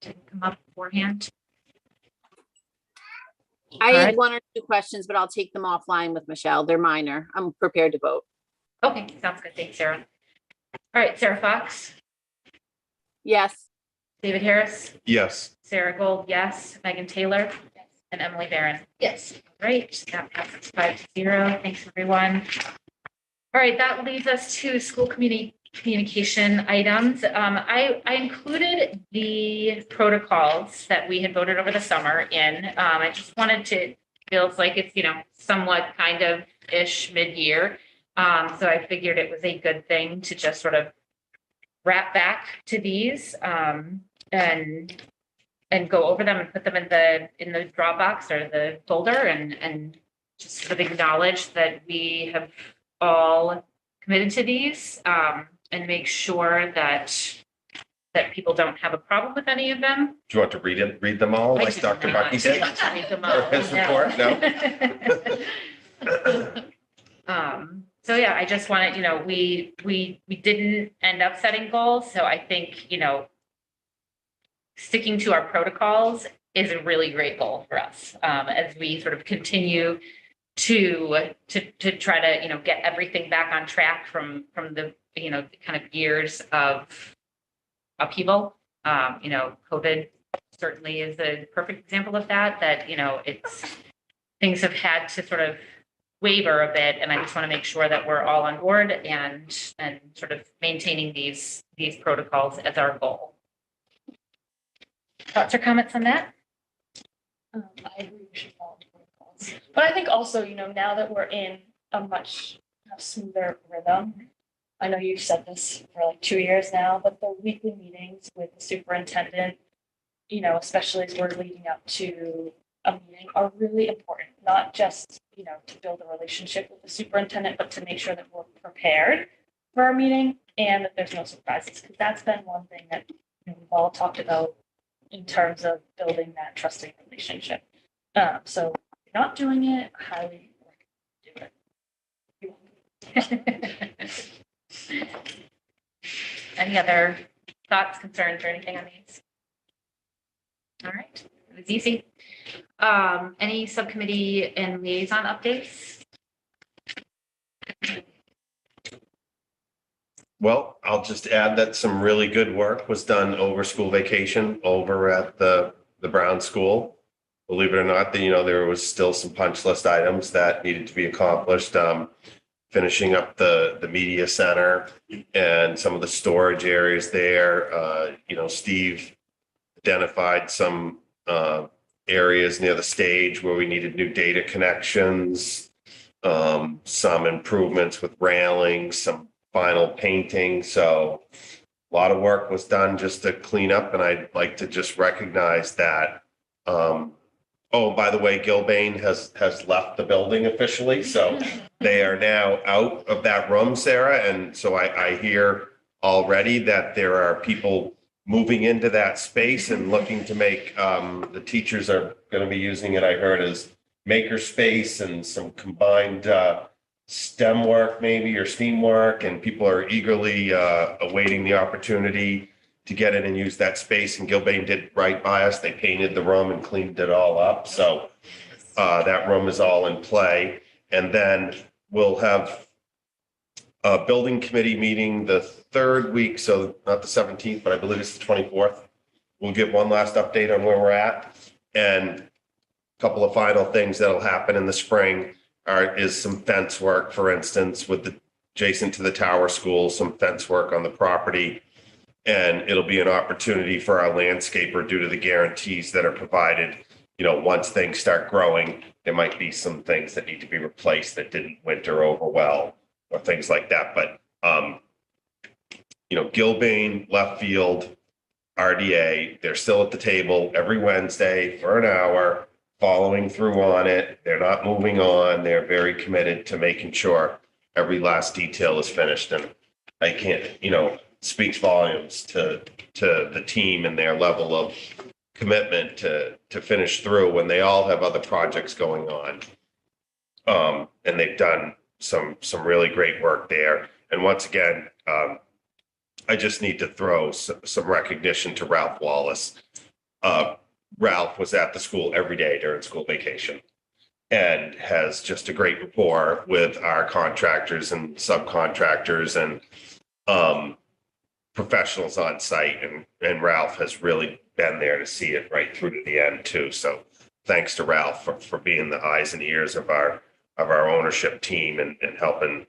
Didn't come up beforehand. I All had right. one or two questions, but I'll take them offline with Michelle. They're minor. I'm prepared to vote. Okay, sounds good. Thanks, Sarah. All right, Sarah Fox, Yes. David Harris, Yes. Sarah Gold, yes, Megan Taylor, and Emily Barron. Yes. Great, that passes 5-0. Thanks, everyone. All right, that leads us to school communication items. I included the protocols that we had voted over the summer in. I just wanted to, feels like it's, somewhat kind of ish mid-year. So I figured it was a good thing to just sort of wrap back to these and go over them and put them in the Dropbox or the folder and just sort of acknowledge that we have all committed to these and make sure that people don't have a problem with any of them. Do you want to read them all I like do Dr. not Bucky did? want to read them Or all, his report? No? So yeah, I just wanted, we didn't end up setting goals. So I think, sticking to our protocols is a really great goal for us as we sort of continue to try to, get everything back on track from the, kind of years of upheaval. COVID certainly is a perfect example of that, things have had to sort of waver a bit, and I just want to make sure that we're all on board and sort of maintaining these protocols as our goal. Thoughts or comments on that? I agree we should follow the protocols. But I think also, now that we're in a much smoother rhythm, I know you've said this for like 2 years now, but the weekly meetings with the superintendent, especially as we're leading up to a meeting, are really important, not just, to build a relationship with the superintendent, but to make sure that we're prepared for our meeting and that there's no surprises, because that's been one thing that we've all talked about in terms of building that trusting relationship. So if you're not doing it, I highly recommend you do it. You will Any other thoughts, concerns, or anything on these? All right, it was easy. Any subcommittee and liaison updates? Well, I'll just add that some really good work was done over school vacation over at the Brown School. Believe it or not, there was still some punch list items that needed to be accomplished. Finishing up the media center and some of the storage areas there. Steve identified some areas near the stage where we needed new data connections, some improvements with railings, some final painting. So a lot of work was done just to clean up, and I'd like to just recognize that. Oh, by the way, Gilbane has left the building officially, so they are now out of that room, Sarah. And so I hear already that there are people moving into that space and looking to make, the teachers are going to be using it, I heard, as maker space and some combined STEM work maybe, or STEAM work, and people are eagerly awaiting the opportunity to get in and use that space. And Gilbane did right by us. They painted the room and cleaned it all up. So that room is all in play. And then we'll have a building committee meeting the third week. So not the 17th, but I believe it's the 24th. We'll give one last update on where we're at. And a couple of final things that'll happen in the spring is some fence work, for instance, with the adjacent to the tower school, some fence work on the property. And it'll be an opportunity for our landscaper, due to the guarantees that are provided. Once things start growing, there might be some things that need to be replaced that didn't winter over well, or things like that. But, Gilbane, left field, RDA, they're still at the table every Wednesday for an hour, following through on it. They're not moving on. They're very committed to making sure every last detail is finished. And I can't, speaks volumes to the team and their level of commitment to finish through when they all have other projects going on. And they've done some really great work there. And once again, I just need to throw some recognition to Ralph Wallace. Ralph was at the school every day during school vacation and has just a great rapport with our contractors and subcontractors and professionals on site, and Ralph has really been there to see it right through to the end too. So thanks to Ralph for being the eyes and ears of our ownership team and helping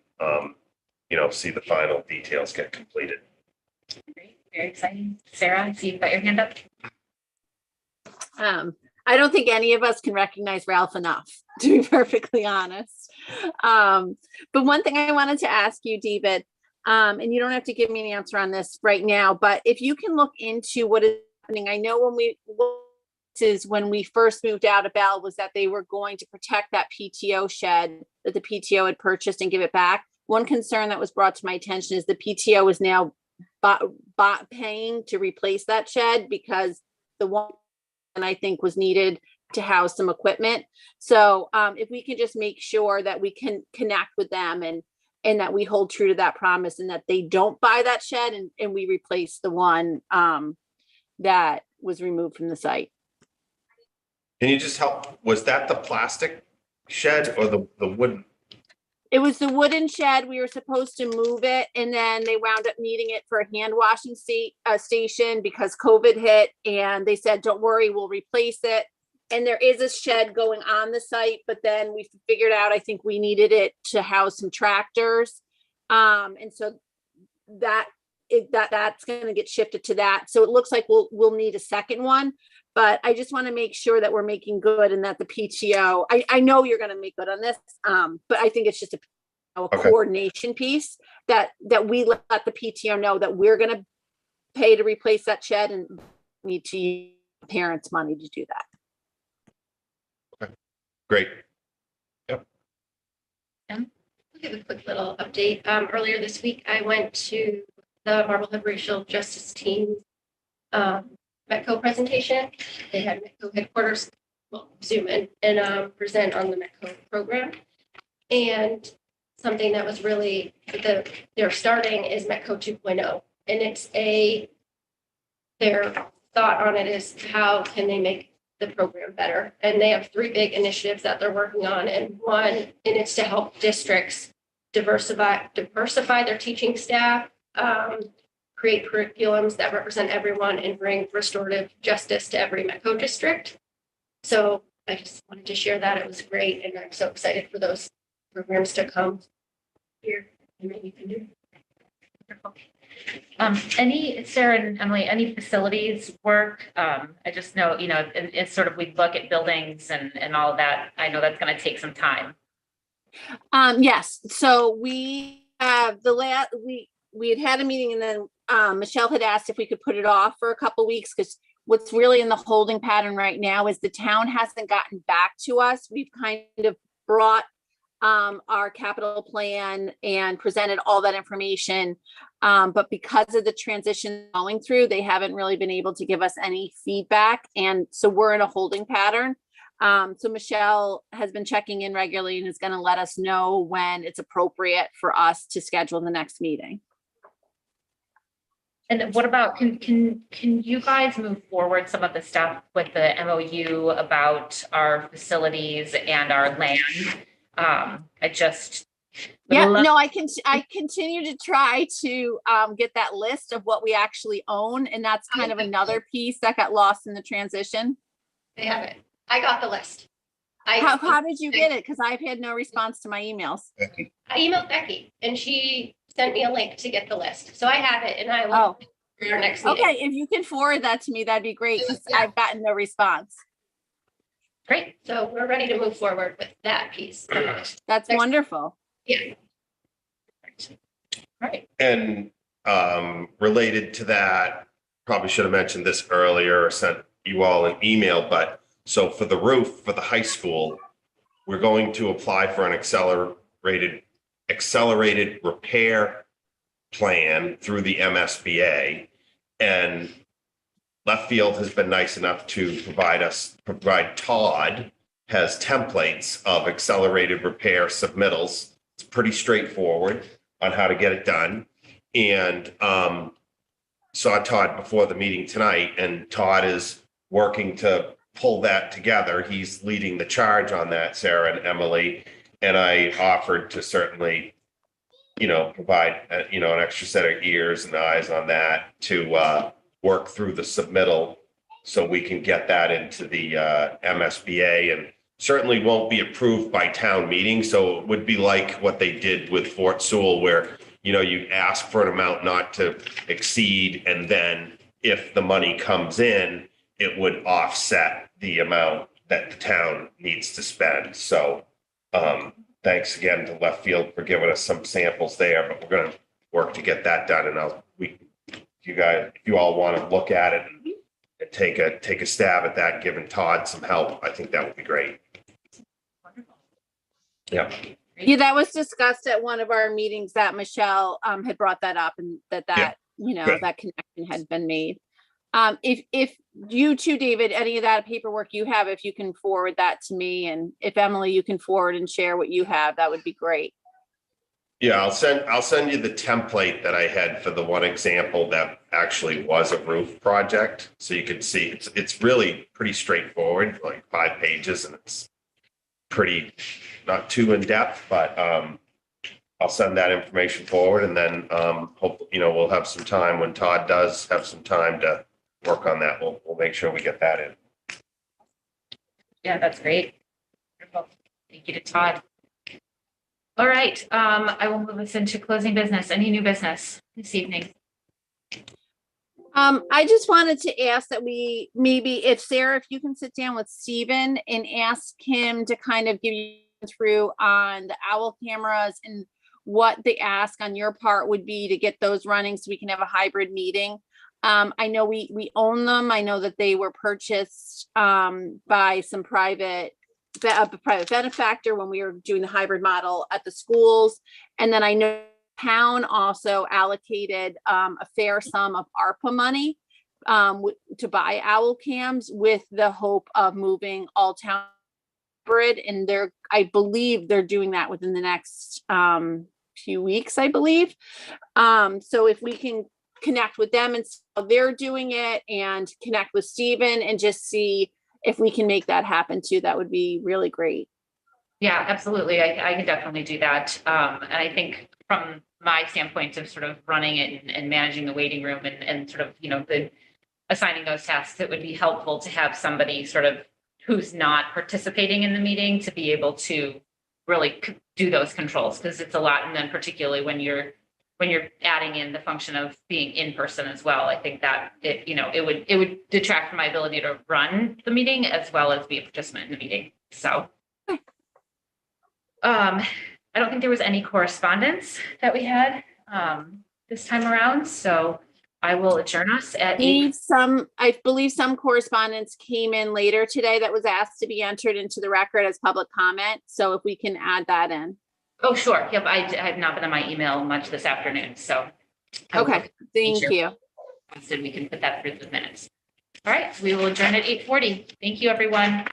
see the final details get completed. Great, very exciting. Sarah, I see you've got your hand up. I don't think any of us can recognize Ralph enough, to be perfectly honest. But one thing I wanted to ask you, David, and you don't have to give me an answer on this right now, but if you can look into what is happening. I know when we first moved out of Bell was that they were going to protect that PTO shed that the PTO had purchased and give it back. One concern that was brought to my attention is the PTO is now paying to replace that shed because the one I think was needed to house some equipment. So if we can just make sure that we can connect with them and that we hold true to that promise and that they don't buy that shed and we replace the one that was removed from the site. Can you just help? Was that the plastic shed or the wooden? It was the wooden shed. We were supposed to move it and then they wound up needing it for a hand washing station because COVID hit, and they said, don't worry, we'll replace it. And there is a shed going on the site, but then we figured out, I think we needed it to house some tractors. And so that's going to get shifted to that. So it looks like we'll need a second one, but I just want to make sure that we're making good and that the PTO, I know you're going to make good on this. But I think it's just a coordination piece that we let the PTO know that we're going to pay to replace that shed and need to use parents' money to do that. Great. I'll give a quick little update. Earlier this week, I went to the Marblehead Racial Justice Team METCO presentation. They had METCO headquarters Zoom and present on the METCO program. And something that was really, they're starting is Metco 2.0. And their thought on it is how can they make the program better? And they have 3 big initiatives that they're working on. And it's to help districts diversify their teaching staff, create curriculums that represent everyone, and bring restorative justice to every Metco district. So I just wanted to share that. It was great, and I'm so excited for those programs to come here and maybe you can do. Sarah and Emily, any facilities work? I just know, it's sort of, we look at buildings and all of that. I know that's going to take some time. Yes, so we have we had a meeting, and then Michelle had asked if we could put it off for a couple weeks, because what's really in the holding pattern right now is the town hasn't gotten back to us. We've kind of brought our capital plan and presented all that information. But because of the transition going through, they haven't really been able to give us any feedback. And so we're in a holding pattern. So Michelle has been checking in regularly and is going to let us know when it's appropriate for us to schedule the next meeting. And what about, can you guys move forward some of the stuff with the MOU about our facilities and our land? I continue to try to get that list of what we actually own, and that's kind of another piece that got lost in the transition. They have it. I got the list. How did you get it? Because I've had no response to my emails. I emailed Becky, and she sent me a link to get the list. So I have it, and I will for our next meeting. Okay, if you can forward that to me, that'd be great, because I've gotten no response. Great. So we're ready to move forward with that piece. That's wonderful. Yeah. Right. And related to that, probably should have mentioned this earlier or sent you all an email, but so for the roof for the high school, we're going to apply for an accelerated repair plan through the MSBA. And Left Field has been nice enough to provide Todd has templates of accelerated repair submittals. It's pretty straightforward on how to get it done. And saw Todd before the meeting tonight, and Todd is working to pull that together. He's leading the charge on that, Sarah and Emily. And I offered to certainly, provide, an extra set of ears and eyes on that to work through the submittal so we can get that into the MSBA, and certainly won't be approved by town meeting. So it would be like what they did with Fort Sewell, where, you ask for an amount not to exceed, and then if the money comes in, it would offset the amount that the town needs to spend. So thanks again to Left Field for giving us some samples there, but we're going to work to get that done. And if you all want to look at it and take a stab at that, giving Todd some help, I think that would be great. Yeah. Yeah, that was discussed at one of our meetings that Michelle had brought that up, and that that connection had been made. If you too, David, any of that paperwork you have, if you can forward that to me, and if Emily, you can forward and share what you have, that would be great. Yeah, I'll send you the template that I had for the one example that actually was a roof project. So you can see it's really pretty straightforward, like 5 pages, and it's pretty not too in depth, but I'll send that information forward, and then hope we'll have some time when Todd does have some time to work on that. We'll make sure we get that in. Yeah, that's great. Wonderful. Thank you to Todd. All right, I will move us into closing business. Any new business this evening? I just wanted to ask that we maybe, if you can sit down with Stephen and ask him to kind of give you through on the OWL cameras and what the ask on your part would be to get those running so we can have a hybrid meeting. I know we own them. I know that they were purchased by some private benefactor when we were doing the hybrid model at the schools. And then I know town also allocated a fair sum of ARPA money to buy OWL cams, with the hope of moving all town hybrid, and I believe they're doing that within the next few weeks, I believe. So if we can connect with them and see how they're doing it, and connect with Stephen and just see if we can make that happen too, that would be really great. Yeah, absolutely. I can definitely do that. And I think from my standpoint of sort of running it and managing the waiting room and sort of, the assigning those tasks, it would be helpful to have somebody sort of who's not participating in the meeting to be able to really do those controls, because it's a lot. And then particularly when you're adding in the function of being in person as well, I think that it would detract from my ability to run the meeting as well as be a participant in the meeting. So I don't think there was any correspondence that we had this time around. So I will adjourn us at I believe some correspondence came in later today that was asked to be entered into the record as public comment. So if we can add that in. Oh, sure. Yep. I have not been on my email much this afternoon. So. Okay. Thank you. Instead, we can put that through the minutes. All right. We will adjourn at 8:40. Thank you, everyone.